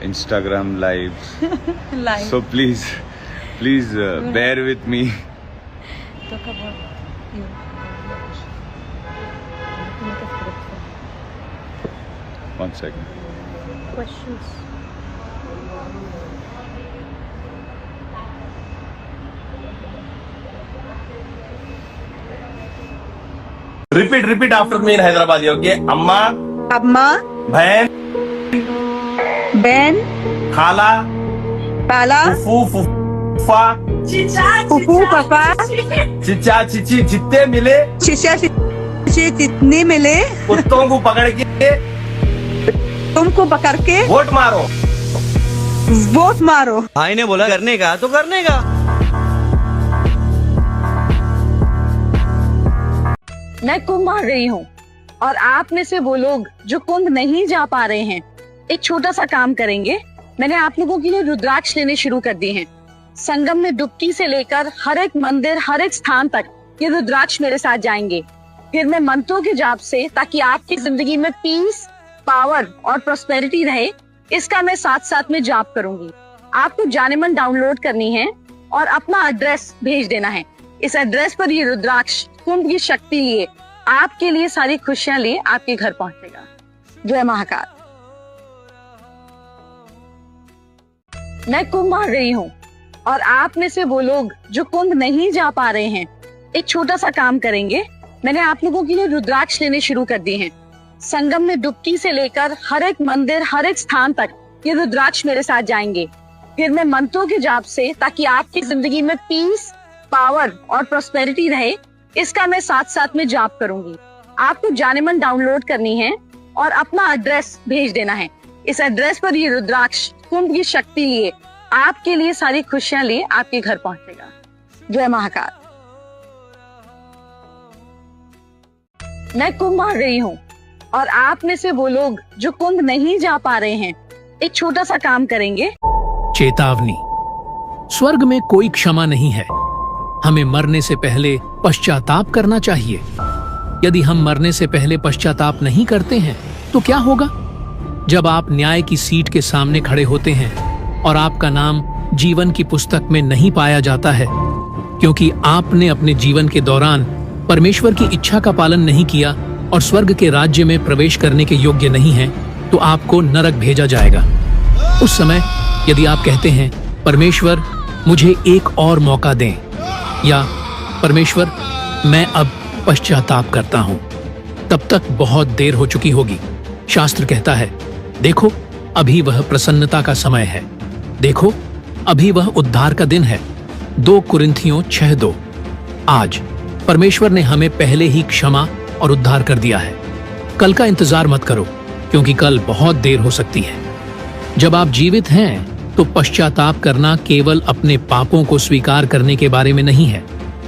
Instagram lives. So please bear with me. One second. Questions. Repeat after me in Hyderabad. Okay, अम्मा, अम्मा, बहन, बहन, खाला, पाला, फूफू, फूफा, फूफू, पापा, चिचा, चिची, जितने मिले, चिचा, चिची जितने मिले, कुत्तों को पकड़ के, तुमको पकड़ के वोट मारो। वोट मारो। भाई ने बोला करने का तो करने का। मैं कुंभ आ गई हूँ और आप में से वो लोग जो कुंभ नहीं जा पा रहे हैं, एक छोटा सा काम करेंगे। मैंने आप लोगों के लिए रुद्राक्ष लेने शुरू कर दिए हैं। संगम में डुबकी से लेकर हर एक मंदिर, हर एक स्थान तक ये रुद्राक्ष मेरे साथ जाएंगे। फिर मैं मंत्रों के जाप से, ताकि आपकी जिंदगी में पीस, पावर और प्रोस्पेरिटी रहे, इसका मैं साथ साथ में जाप करूंगी। आपको जानेमन डाउनलोड करनी है और अपना एड्रेस भेज देना है। इस एड्रेस पर ये रुद्राक्ष कुंभ की शक्ति लिए, आपके लिए सारी खुशियां लिए आपके घर पहुंचेगा। जय महाकाल। मैं कुंभ आ गई हूँ और आप में से वो लोग जो कुंभ नहीं जा पा रहे हैं, एक छोटा सा काम करेंगे। मैंने आप लोगों के लिए रुद्राक्ष लेने शुरू कर दिए हैं। संगम में डुबकी से लेकर हर एक मंदिर, हर एक स्थान तक ये रुद्राक्ष मेरे साथ जाएंगे। फिर मैं मंत्रों के जाप से, ताकि आपकी जिंदगी में पीस, पावर और प्रोस्पेरिटी रहे, इसका मैं साथ साथ में जाप करूंगी। आपको जानेमन डाउनलोड करनी है और अपना एड्रेस भेज देना है। इस एड्रेस पर ये रुद्राक्ष कुंभ की शक्ति लिए, आपके लिए सारी खुशियां लिए आपके घर पहुंचेगा। जय महाकाल। मैं कुंभ आ गई हूँ और आप में से वो लोग जो कुंभ नहीं जा पा रहे हैं, एक छोटा सा काम करेंगे। चेतावनी, स्वर्ग में कोई क्षमा नहीं है। हमें मरने से पहले पश्चाताप करना चाहिए। यदि हम मरने से पहले पश्चाताप नहीं करते हैं तो क्या होगा? जब आप न्याय की सीट के सामने खड़े होते हैं और आपका नाम जीवन की पुस्तक में नहीं पाया जाता है, क्योंकि आपने अपने जीवन के दौरान परमेश्वर की इच्छा का पालन नहीं किया और स्वर्ग के राज्य में प्रवेश करने के योग्य नहीं हैं, तो आपको नरक भेजा जाएगा। उस समय यदि आप कहते हैं, परमेश्वर मुझे एक और मौका दें, या परमेश्वर मैं अब पश्चाताप करता हूं, तब तक बहुत देर हो चुकी होगी। शास्त्र कहता है, देखो अभी वह प्रसन्नता का समय है, देखो अभी वह उद्धार का दिन है। 2 कुरिन्थियों 6:2। आज परमेश्वर ने हमें पहले ही क्षमा और उद्धार कर दिया है। कल का इंतजार मत करो, क्योंकि कल बहुत देर हो सकती है। जब आप जीवित हैं तो पश्चाताप करना केवल अपने पापों को स्वीकार करने के बारे में नहीं है,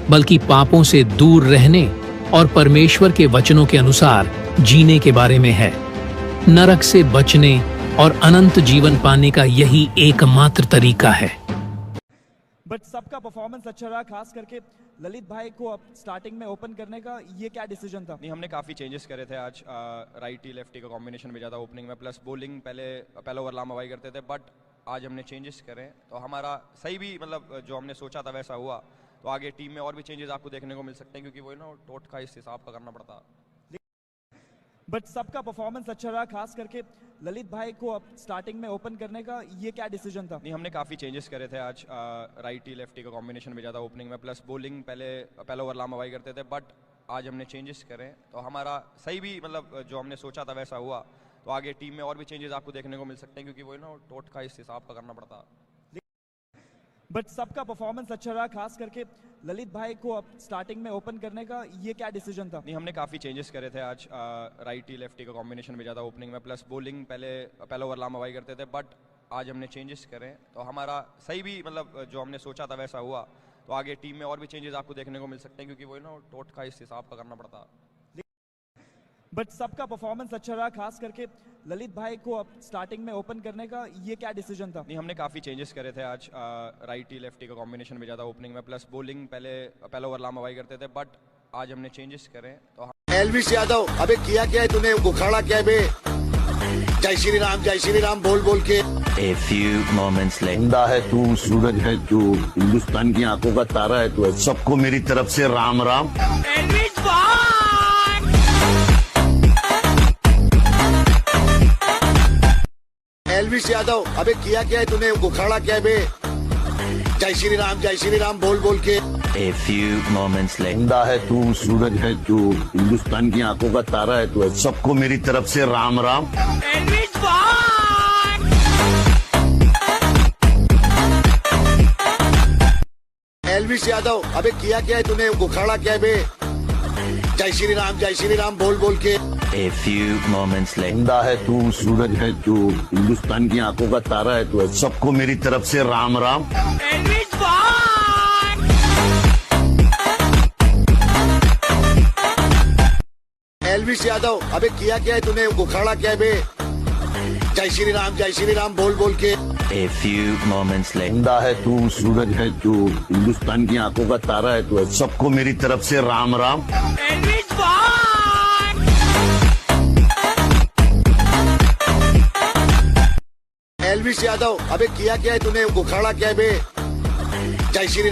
बल्कि पापों से दूर रहने और परमेश्वर के वचनों के अनुसार जीने के बारे में है। नरक से बचने और अनंत जीवन पाने का यही एकमात्र तरीका है। बट सबका परफॉर्मेंस अच्छा रहा, खास करके ललित भाई को अब स्टार्टिंग में ओपन करने का ये क्या डिसीजन था? नहीं, हमने काफ़ी चेंजेस करे थे आज। राइटी लेफ्टी का कॉम्बिनेशन भी ज़्यादा ओपनिंग में, प्लस बॉलिंग पहले ओवर लाम हवाई करते थे, बट आज हमने चेंजेस करे तो हमारा सही भी मतलब जो हमने सोचा था वैसा हुआ। तो आगे टीम में और भी चेंजेस आपको देखने को मिल सकते हैं, क्योंकि वो ना टोट का इस हिसाब का करना पड़ता। बट सबका परफॉर्मेंस अच्छा रहा, खास करके ललित भाई को अब स्टार्टिंग में ओपन करने का ये क्या डिसीजन था? नहीं, हमने काफ़ी चेंजेस करे थे आज। राइटी लेफ्टी का कॉम्बिनेशन भी ज़्यादा ओपनिंग में, प्लस बॉलिंग पहले ओवर लाम हवाई करते थे, बट आज हमने चेंजेस करे तो हमारा सही भी मतलब जो हमने सोचा था वैसा हुआ। तो आगे टीम में और भी चेंजेस आपको देखने को मिल सकते हैं, क्योंकि वो ना टोट का इस हिसाब का करना पड़ता। बट सबका परफॉर्मेंस अच्छा रहा, खास करके ललित भाई को अब स्टार्टिंग में ओपन करने का ये क्या डिसीजन था? नहीं, हमने काफ़ी चेंजेस करे थे आज। राइटी लेफ्टी का कॉम्बिनेशन भी ज़्यादा ओपनिंग में, प्लस बॉलिंग पहले ओवर लाम हवाई करते थे, बट आज हमने चेंजेस करे तो हमारा सही भी मतलब जो हमने सोचा था वैसा हुआ। तो आगे टीम में और भी चेंजेस आपको देखने को मिल सकते हैं, क्योंकि वो ना टोट का इस हिसाब का करना पड़ता। बट सबका परफॉर्मेंस अच्छा रहा, खास करके ललित भाई को अब स्टार्टिंग में ओपन करने का ये क्या डिसीजन था? नहीं, हमने काफ़ी चेंजेस करे थे आज। राइटी लेफ्टी का कॉम्बिनेशन भी ज़्यादा ओपनिंग में, प्लस बॉलिंग पहले ओवर लाम हवाई करते थे, बट आज हमने चेंजेस करे तो एलविस यादव, अबे किया क्या है तूने? उखाड़ा क्या है बे? जय श्री राम बोल बोल के। A few moments later. जिंदा है तू, सूरज है तू, हिंदुस्तान की आंखों का तारा है तू। सबको मेरी तरफ से राम राम। एलविस यादव, अबे किया क्या है तूने? उखाड़ा क्या है बे? जय श्री राम बोल बोल के। A few moments later. जिंदा है तू, सूरज है तू, हिंदुस्तान की आंखों का तारा है तू। सबको मेरी तरफ से राम राम। एलविस यादव, अबे किया क्या है तूने? उखाड़ा क्या है बे? जय श्री राम बोल बोल के। A few moments later. जिंदा है तू, सूरज है तू, हिंदुस्तान की आंखों का तारा है तू। सबको मेरी तरफ से राम राम। एलविस यादव, अबे किया क्या है तूने? उखाड़ा क्या है बे? जय श्री राम बोल बोल के। A few moments later. जिंदा है तू, सूरज है तू, हिंदुस्तान की आंखों का तारा है तू। सबको मेरी तरफ से राम राम। एलविस यादव, अबे किया क्या है तूने? उखाड़ा क्या है बे? जय श्री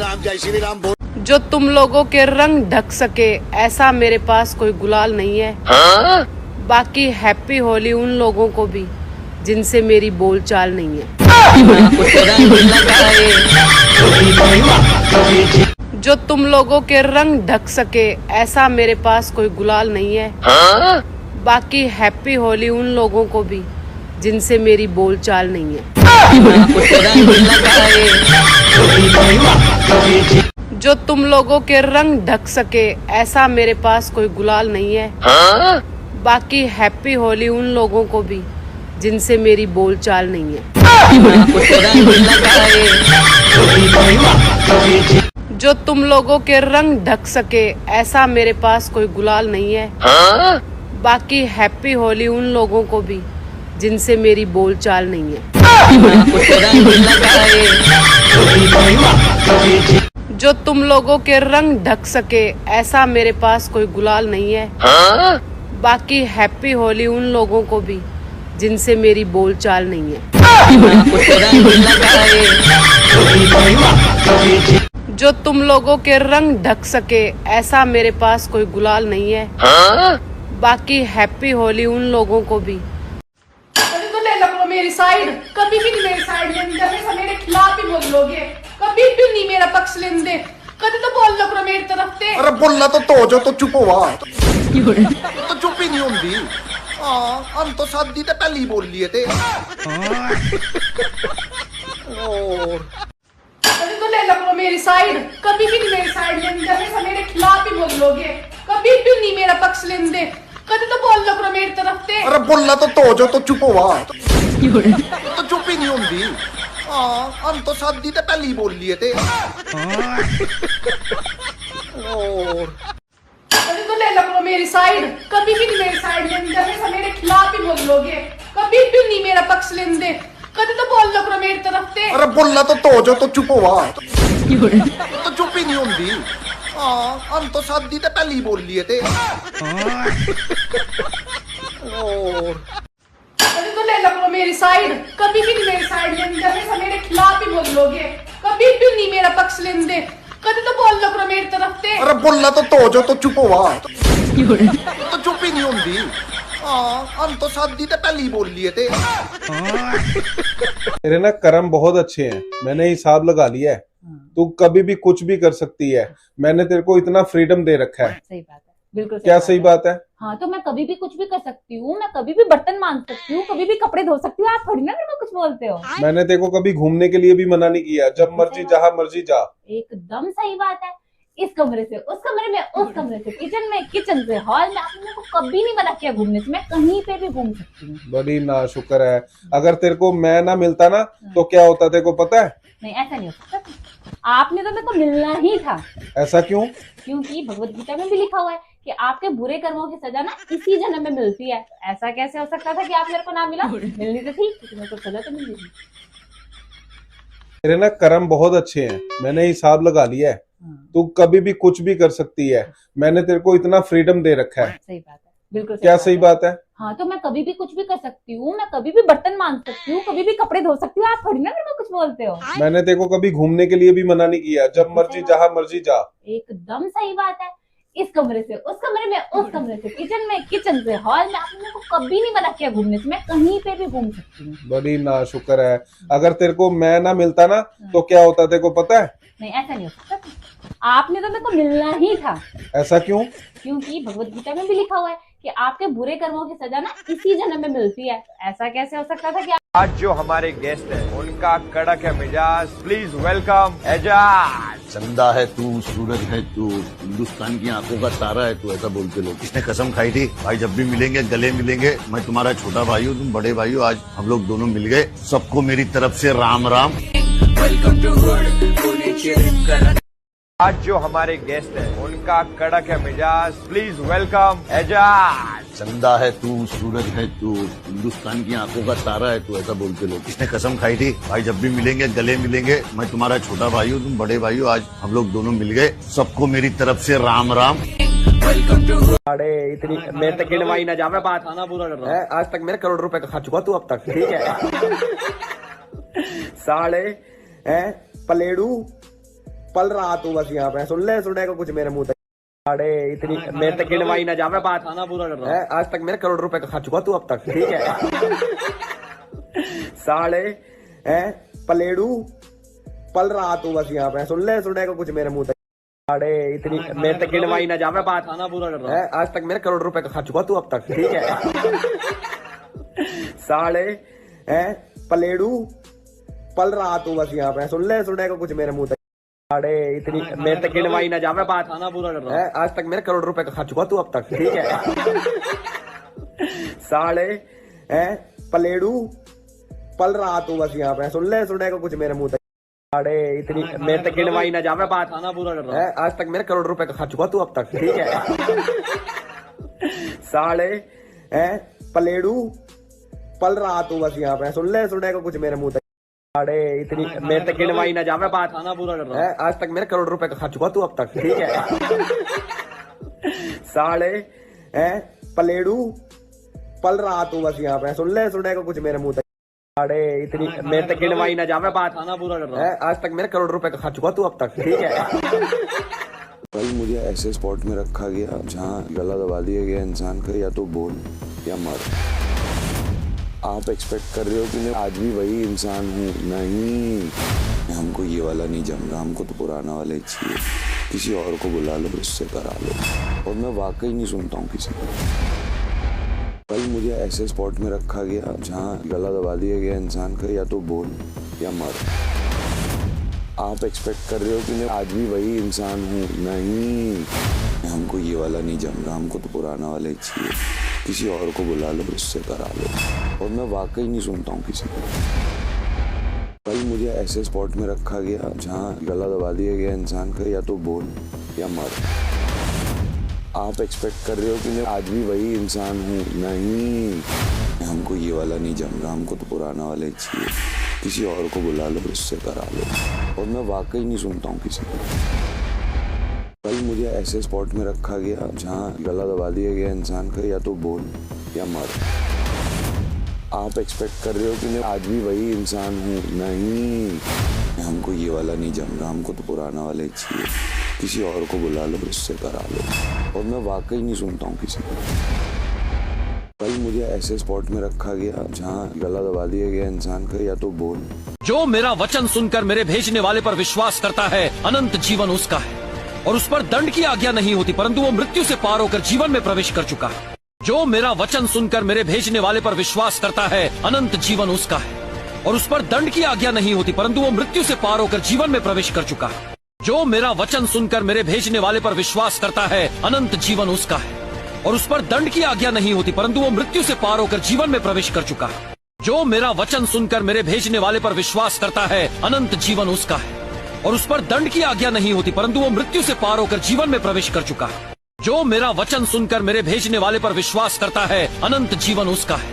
राम बोल। जो तुम लोगों के रंग ढक सके ऐसा मेरे पास कोई गुलाल नहीं है। बाकी हैप्पी होली उन लोगों को भी जिनसे मेरी बोलचाल नहीं है। जो तुम लोगों के रंग ढक सके ऐसा मेरे पास कोई गुलाल नहीं है। बाकी हैप्पी होली उन लोगों को भी जिनसे मेरी बोलचाल नहीं है। जो तुम लोगों के रंग ढक सके ऐसा मेरे पास कोई गुलाल नहीं है। बाकी हैप्पी होली उन लोगों को भी जिनसे मेरी बोलचाल नहीं है। जो तुम लोगों के रंग ढक सके ऐसा मेरे पास कोई गुलाल नहीं है। बाकी हैप्पी होली उन लोगों को भी जिनसे मेरी बोलचाल नहीं है। जो तुम लोगों के रंग ढक सके ऐसा मेरे पास कोई गुलाल नहीं है। बाकी हैप्पी होली उन लोगों को भी जिनसे मेरी बोलचाल नहीं है। जो तुम लोगों के रंग ढक सके ऐसा मेरे पास कोई गुलाल नहीं है। बाकी हैप्पी होली उन लोगों को भी। तो ले लो मेरी साइड, कभी भी नहीं मेरी साइड लेंगे, हमेशा मेरे खिलाफ ही बोल लोगे, कभी भी नहीं मेरा पक्ष लेंगे। कभी तो बोल लो करो मेरी तरफ से। अरे बोलना तो जो तो चुप हुआ तो चुप ही नहीं होंगी। हाँ हम तो शादी तो पहले ही बोल लिए थे। और कभी तो ले लो करो मेरी साइड, कभी भी नहीं मेरी साइड लेंगे, हमेशा मेरे खिलाफ ही बोल लोगे, कभी भी नहीं मेरा पक्ष लेंगे, कभी तो बोल लो करो मेरी तरफ से। अरे बोलना तो जो तो चुप हुआ तो चुप ही नहीं होंगी। हाँ हम तो शादी तो पहले ही बोल लिए थे। और कभी तो ले लो करो मेरी साइड, कभी भी नहीं मेरी साइड लेंगे, हमेशा मेरे खिलाफ ही बोल लोगे, कभी भी नहीं मेरा पक्ष लेंगे, कभी तो बोल लो करो मेरी तरफ से। अरे बोलना तो जो तो चुप हुआ तो चुप ही नहीं होंगी। हाँ हम तो शादी तो पहले ही बोल लिए थे। और कभी तो ले लो करो मेरी साइड, कभी भी नहीं मेरी साइड लेंगे, हमेशा मेरे खिलाफ ही बोल लोगे, कभी भी नहीं मेरा पक्ष लेंगे, कभी तो बोल लो करो मेरी तरफ से। अरे बोलना तो जो तो चुप हुआ तो चुप ही नहीं होंगी। हाँ हम तो शादी तो पहले ही बोल लिए थे। तेरे ना कर्म बहुत अच्छे हैं, मैंने हिसाब लगा लिया है। तू कभी भी कुछ भी कर सकती है, मैंने तेरे को इतना फ्रीडम दे रखा है। सही बात है, बिल्कुल क्या सही बात है? हाँ तो मैं कभी भी कुछ भी कर सकती हूँ, मैं कभी भी बर्तन मांज सकती हूँ, कभी भी कपड़े धो सकती हूँ, आप थोड़ी ना मेरे को कुछ बोलते हो। मैंने तेरे को कभी घूमने के लिए भी मना नहीं किया, जब मर्जी जहाँ मर्जी जा। एकदम सही बात है, इस कमरे से उस कमरे में, उस कमरे से किचन में, किचन से हॉल में, आपने मेरे को कभी नहीं मना किया घूमने से, मैं कहीं पे भी घूम सकती हूँ। बड़ी नाशुक्र है, अगर तेरे को मैं ना मिलता ना तो क्या होता तेरे को पता है? नहीं ऐसा नहीं हो सकता, आपने तो मेरे को मिलना ही था। ऐसा क्यों? क्योंकि भगवत गीता में भी लिखा हुआ है कि आपके बुरे कर्मों की सजा ना इसी जन्म में मिलती है। ऐसा कैसे हो सकता था कि आप मेरे को ना मिला? मिलनी तो थी, मेरे को सजा तो मिल रही। तेरे ना कर्म बहुत अच्छे हैं, मैंने हिसाब लगा लिया है। तू कभी भी कुछ भी कर सकती है, मैंने तेरे को इतना फ्रीडम दे रखा है। सही बात है, बिल्कुल क्या सही बात है? हाँ तो मैं कभी भी कुछ भी कर सकती हूँ, मैं कभी भी बर्तन मांज सकती हूँ, कभी भी कपड़े धो सकती हूँ, आप थोड़ी ना मेरे को कुछ बोलते हो। मैंने तेरे को कभी घूमने के लिए भी मना नहीं किया, जब मर्जी जहाँ मर्जी जा। एकदम सही बात है, इस कमरे से उस कमरे में, उस कमरे से किचन में, किचन से हॉल में, आपने मेरे को कभी नहीं मना किया घूमने से, मैं कहीं पे भी घूम सकती हूँ। बड़ी नाशुक्र है, अगर तेरे को मैं ना मिलता ना तो क्या होता तेरे को पता है? नहीं ऐसा नहीं हो सकता, आपने तो मेरे को मिलना ही था। ऐसा क्यों? क्योंकि भगवत गीता में भी लिखा हुआ है कि आपके बुरे कर्मों की सजा ना इसी जन्म में मिलती है। ऐसा कैसे हो सकता था कि आज जो हमारे गेस्ट है उनका कड़क है मिजाज, प्लीज वेलकम एजाज। चंदा है तू, सूरज है तू, हिंदुस्तान की आंखों का तारा है तू, ऐसा बोलते लोग। इसने कसम खाई थी भाई जब भी मिलेंगे गले मिलेंगे, मैं तुम्हारा छोटा भाई हूँ, तुम बड़े भाई हो, आज हम लोग दोनों मिल गए। सबको मेरी तरफ से राम राम। आज जो हमारे गेस्ट है उनका कड़क है मिजाज, प्लीज वेलकम एजाज। चंदा है तू, सूरज है तू, हिंदुस्तान की आंखों का तारा है तू, ऐसा बोलते लोग। इसने कसम खाई थी भाई जब भी मिलेंगे गले मिलेंगे, मैं तुम्हारा छोटा भाई हूँ, तुम बड़े भाई हो, आज हम लोग दोनों मिल गए। सबको मेरी तरफ से राम राम। अरे इतनी मेरे तक गिनवाई ना जावे, बात खाना पूरा कर रहा है। आज तक मेरे करोड़ रुपए का खा चुका तू अब तक, ठीक है। साले पलेड़ू पल रहा तू बस यहाँ पे, सुन ले सुनेगा कुछ मेरे मुंह तक। अरे इतनी मेरे तक गिनवाई ना जावे, बात खाना पूरा कर रहा है। आज तक मेरे करोड़ रुपए का खा चुका तू अब तक, ठीक है। साले पलेड़ू पल रहा तू बस यहाँ पे, सुन ले सुनेगा कुछ मेरे मुंह तक। अरे इतनी मेरे तक गिनवाई ना जावे, बात खाना पूरा कर रहा है। आज तक मेरे करोड़ रुपए का खा चुका तू अब तक, ठीक है। साले पलेड़ू पल रहा तू बस यहाँ पे, सुन ले सुनेगा कुछ मेरे मुंह तक। अरे इतनी मेरे तक गिनवाई ना जावे, बात खाना पूरा कर रहा है। आज तक मेरे करोड़ रुपए का खा चुका तू अब तक, ठीक है। साले पलेड़ू पल रहा तू बस यहाँ पे, सुन ले सुनेगा कुछ मेरे मुंह तक। अरे इतनी मेरे तक गिनवाई ना जावे, बात खाना पूरा कर रहा है। आज तक मेरे करोड़ रुपए का खा चुका तू अब तक, ठीक है। साले पलेड़ू पल रहा तू बस यहाँ पे, सुन ले सुनेगा कुछ मेरे मुंह तक। अरे इतनी मेरे तक गिनवाई ना जावे, बात खाना पूरा कर रहा है। आज तक मेरे करोड़ रुपए का खा चुका तू अब तक, ठीक है। साले पलेड़ू पल रहा तू बस यहाँ पे, सुन ले सुनेगा कुछ मेरे मुंह तक। अरे इतनी मेरे तक गिनवाई ना जावे, बात खाना पूरा कर रहा है। आज तक मेरे करोड़ रुपए का खा चुका तू अब तक, ठीक है। भाई मुझे ऐसे स्पॉट में रखा गया जहाँ गला दबा दिया गया इंसान का, या तो बोल या मर। आप एक्सपेक्ट कर रहे हो कि मैं आज भी वही इंसान हूँ? नहीं, हमको ये वाला नहीं जम रहा, हमको तो पुराना वाला ही चाहिए। किसी और को बुला लो, उससे करा लो। और मैं वाकई नहीं सुनता हूँ किसी को। कल मुझे ऐसे स्पॉट में रखा गया जहाँ गला दबा दिया गया इंसान का, या तो बोल या मर। आप एक्सपेक्ट कर रहे हो कि मैं आज भी वही इंसान हूँ? नहीं, हमको ये वाला नहीं जम रहा, हमको तो पुराना वाला ही चाहिए। किसी और को बुला लो, उससे करा लो। और मैं वाकई नहीं सुनता हूँ किसी को। कल मुझे ऐसे स्पॉट में रखा गया जहाँ गला दबा दिया गया इंसान का, या तो बोल या मर। आप एक्सपेक्ट कर रहे हो कि मैं आज भी वही इंसान हूँ? नहीं, हमको ये वाला नहीं जम रहा, हमको तो पुराना वाला ही चाहिए। किसी और को बुला लो, उससे करा लो। और मैं वाकई नहीं सुनता हूँ किसी को। कल मुझे ऐसे स्पॉट में रखा गया जहाँ गला दबा दिया गया इंसान का, या तो बोल या मर। आप एक्सपेक्ट कर रहे हो कि मैं आज भी वही इंसान हूँ? नहीं, हमको ये वाला नहीं जम रहा, हमको तो पुराना वाला ही चाहिए। किसी और को बुला लो, उससे करा लो। और मैं वाकई नहीं सुनता हूँ किसी को। कल मुझे ऐसे स्पॉट में रखा गया जहाँ गला दबा दिया गया इंसान का, या तो बोल। जो मेरा वचन सुनकर मेरे भेजने वाले पर विश्वास करता है, अनंत जीवन उसका है और उस पर दंड की आज्ञा नहीं होती, परंतु वो मृत्यु से पार होकर जीवन में प्रवेश कर चुका है। जो मेरा वचन सुनकर मेरे भेजने वाले पर विश्वास करता है, अनंत जीवन उसका है और उस पर दंड की आज्ञा नहीं होती, परंतु वो मृत्यु से पार होकर जीवन में प्रवेश कर चुका है। जो मेरा वचन सुनकर मेरे भेजने वाले पर विश्वास करता है, अनंत जीवन उसका है और उस पर दंड की आज्ञा नहीं होती, परंतु वो मृत्यु से पार होकर जीवन में प्रवेश कर चुका है। जो मेरा वचन सुनकर मेरे भेजने वाले पर विश्वास करता है, अनंत जीवन उसका है और उस पर दंड की आज्ञा नहीं होती, परंतु वो मृत्यु से पार होकर जीवन में प्रवेश कर चुका है। जो मेरा वचन सुनकर मेरे भेजने वाले पर विश्वास करता है, अनंत जीवन उसका है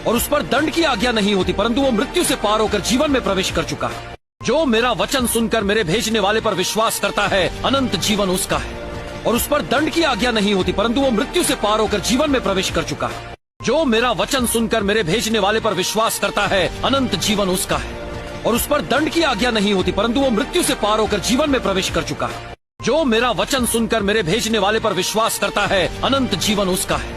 और उस पर दंड की आज्ञा नहीं होती, परंतु वो मृत्यु से पार होकर जीवन में प्रवेश कर चुका है। जो मेरा वचन सुनकर मेरे भेजने वाले पर विश्वास करता है, अनंत जीवन उसका है और उस पर दंड की आज्ञा नहीं होती, परंतु वो मृत्यु से पार होकर जीवन में प्रवेश कर चुका है। जो मेरा वचन सुनकर मेरे भेजने वाले पर विश्वास करता है, अनंत जीवन उसका है और उस पर दंड की आज्ञा नहीं होती, परंतु वो मृत्यु से पार होकर जीवन में प्रवेश कर चुका है। जो मेरा वचन सुनकर मेरे भेजने वाले पर विश्वास करता है, अनंत जीवन उसका है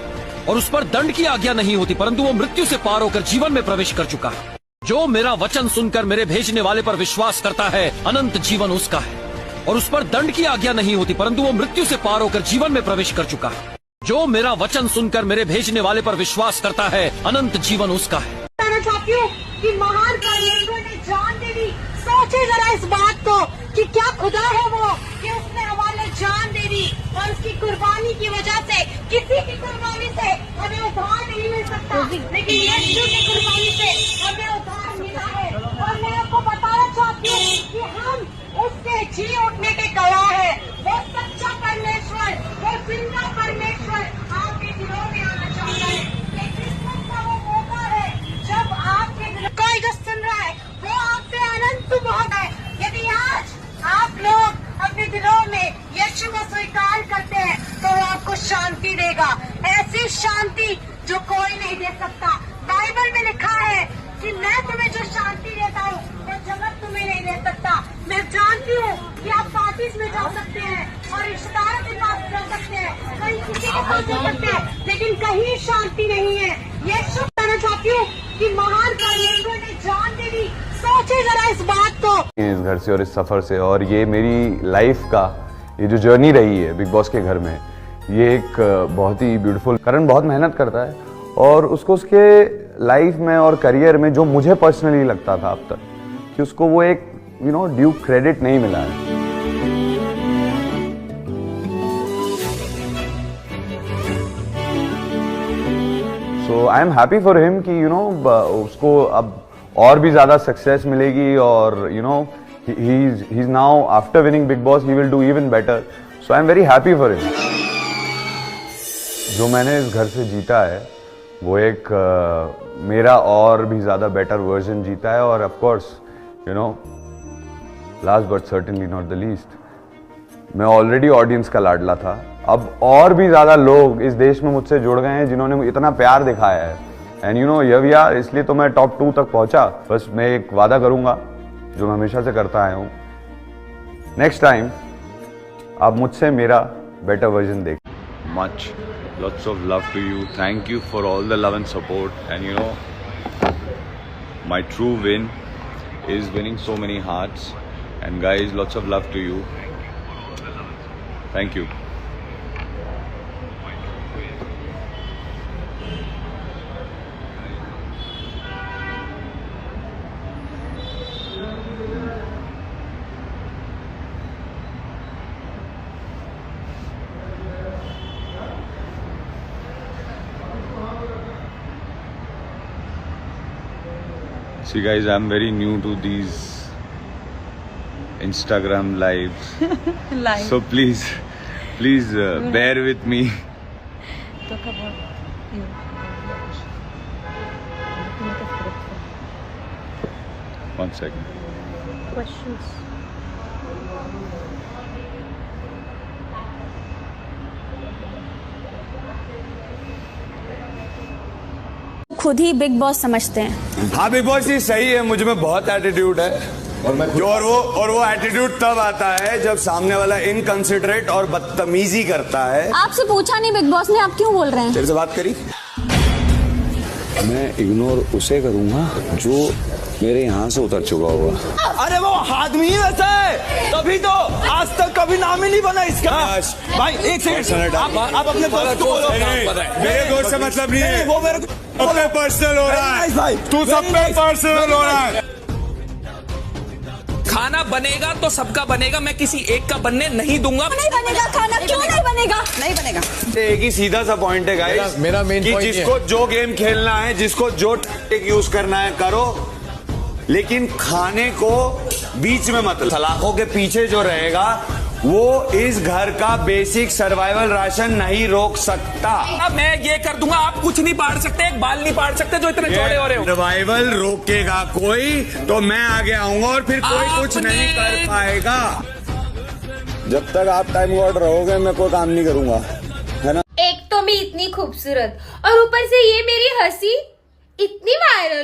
और उस पर दंड की आज्ञा नहीं होती, परंतु वो मृत्यु से पार होकर जीवन में प्रवेश कर चुका है। जो मेरा वचन सुनकर मेरे भेजने वाले पर विश्वास करता है, अनंत जीवन उसका है और उस पर दंड की आज्ञा नहीं होती, परंतु वो मृत्यु से पार होकर जीवन में प्रवेश कर चुका है। जो मेरा वचन सुनकर मेरे भेजने वाले पर विश्वास करता है, अनंत जीवन उसका है। कहना चाहती हूँ कि महान कारीगर ने जान दे दी। सोचे जरा इस बात को कि क्या खुदा है वो कि उसने हमारे जान दे दी और उसकी कुर्बानी की वजह से, किसी की कुर्बानी से हमें उद्धार नहीं मिल सकता, लेकिन यीशु की कुर्बानी से हमें उद्धार मिला है। और मैं आपको बताना चाहती हूँ कि हम उसके जी उठने के गवाह है। वो सच्चा परमेश्वर, वो जिंदा परमेश्वर आपके दिलों में आना चाहता है। ये क्रिसमस का वो मौका है जब आपके दिल कोई जो सुन रहा है वो आपसे अनंत बहुत है। यदि आज आप लोग अपने दिलों में यीशु को स्वीकार करते हैं तो वो आपको शांति देगा, ऐसी शांति जो कोई नहीं दे सकता। बाइबल में लिखा है कि मैं तुम्हें जो शांति देता हूँ वो जगत तुम्हें नहीं दे सकता। मैं जानती हूँ कि आप पार्टीज में जा सकते हैं और रिश्तेदारों के पास जा सकते हैं, कहीं किसी के पास जा सकते हैं, लेकिन कहीं शांति नहीं है। यीशु कहना चाहती हूँ कि महान कारीगर ने जान दे दी। सोचे जरा इस बात को, इस घर से और इस सफर से, और ये मेरी लाइफ का ये जो जर्नी रही है बिग बॉस के घर में, ये एक बहुत ही ब्यूटीफुल। करण बहुत मेहनत करता है और उसको उसके लाइफ में और करियर में जो मुझे पर्सनली लगता था अब तक कि उसको वो एक ड्यू क्रेडिट नहीं मिला है। So I am happy for him कि उसको अब और भी ज्यादा सक्सेस मिलेगी और he is now after winning Big Boss he will do even better. So I am very happy for him. जो मैंने इस घर से जीता है वो एक मेरा और भी ज़्यादा बेटर वर्जन जीता है और of course last but certainly not the least, मैं ऑलरेडी ऑडियंस का लाडला था, अब और भी ज़्यादा लोग इस देश में मुझसे जुड़ गए हैं जिन्होंने इतना प्यार दिखाया है एंड here we are, इसलिए तो मैं टॉप 2 तक पहुंचा। बस मैं एक वादा करूंगा जो मैं हमेशा से करता आया हूँ, नेक्स्ट टाइम आप मुझसे मेरा बेटर वर्जन देख। Much, lots of love to you. Thank you for all the love and support. And my true win is winning so many hearts. And guys, lots of love to you. Thank you. See guys, I'm very new to these Instagram lives. So please bear with me. One second. Questions. खुद ही big boss समझते हैं। हाँ big boss ये सही है, मुझ में बहुत एटीट्यूड है और वो एटीट्यूड तब आता है जब सामने वाला इनकंसिडरेट और बदतमीजी करता है। आपसे पूछा नहीं बिग बॉस ने, आप क्यों बोल रहे हैं? तेरे से बात करी। मैं इग्नोर उसे करूंगा जो मेरे यहाँ से उतर चुका होगा। अरे वो आदमी ही वैसा है, तभी तो आज तक कभी नाम ही नहीं बना इसका। भाई एक सेकंड, आप अपने दोस्त को बोलो। मेरे दोस्त से मतलब नहीं है, वो मेरे अपने पर्सनल हो रहा है, तू सब पे पर्सनल हो रहा है। खाना बनेगा तो सबका बनेगा, मैं किसी एक का बनने नहीं दूंगा। नहीं बनेगा खाना, क्यों नहीं बनेगा? नहीं बनेगा। एक ही सीधा सा पॉइंट है गाइस, मेरा मेन कि पॉइंट जिसको जो गेम खेलना है, जिसको जो टेक्निक यूज करना है करो, लेकिन खाने को बीच में मत। सलाखों के पीछे जो रहेगा वो इस घर का बेसिक सर्वाइवल राशन नहीं रोक सकता। अब मैं ये कर दूंगा, आप कुछ नहीं पाड़ सकते, एक बाल नहीं पाड़ सकते जो इतने चौड़े हो रहे हो। सर्वाइवल रोकेगा कोई तो मैं आगे आऊंगा और फिर कोई कुछ नहीं कर पाएगा। जब तक आप टाइम गॉड रहोगे मैं कोई काम नहीं करूंगा, है ना। एक तो मैं इतनी खूबसूरत और ऊपर से ये मेरी हंसी इतनी वायरल।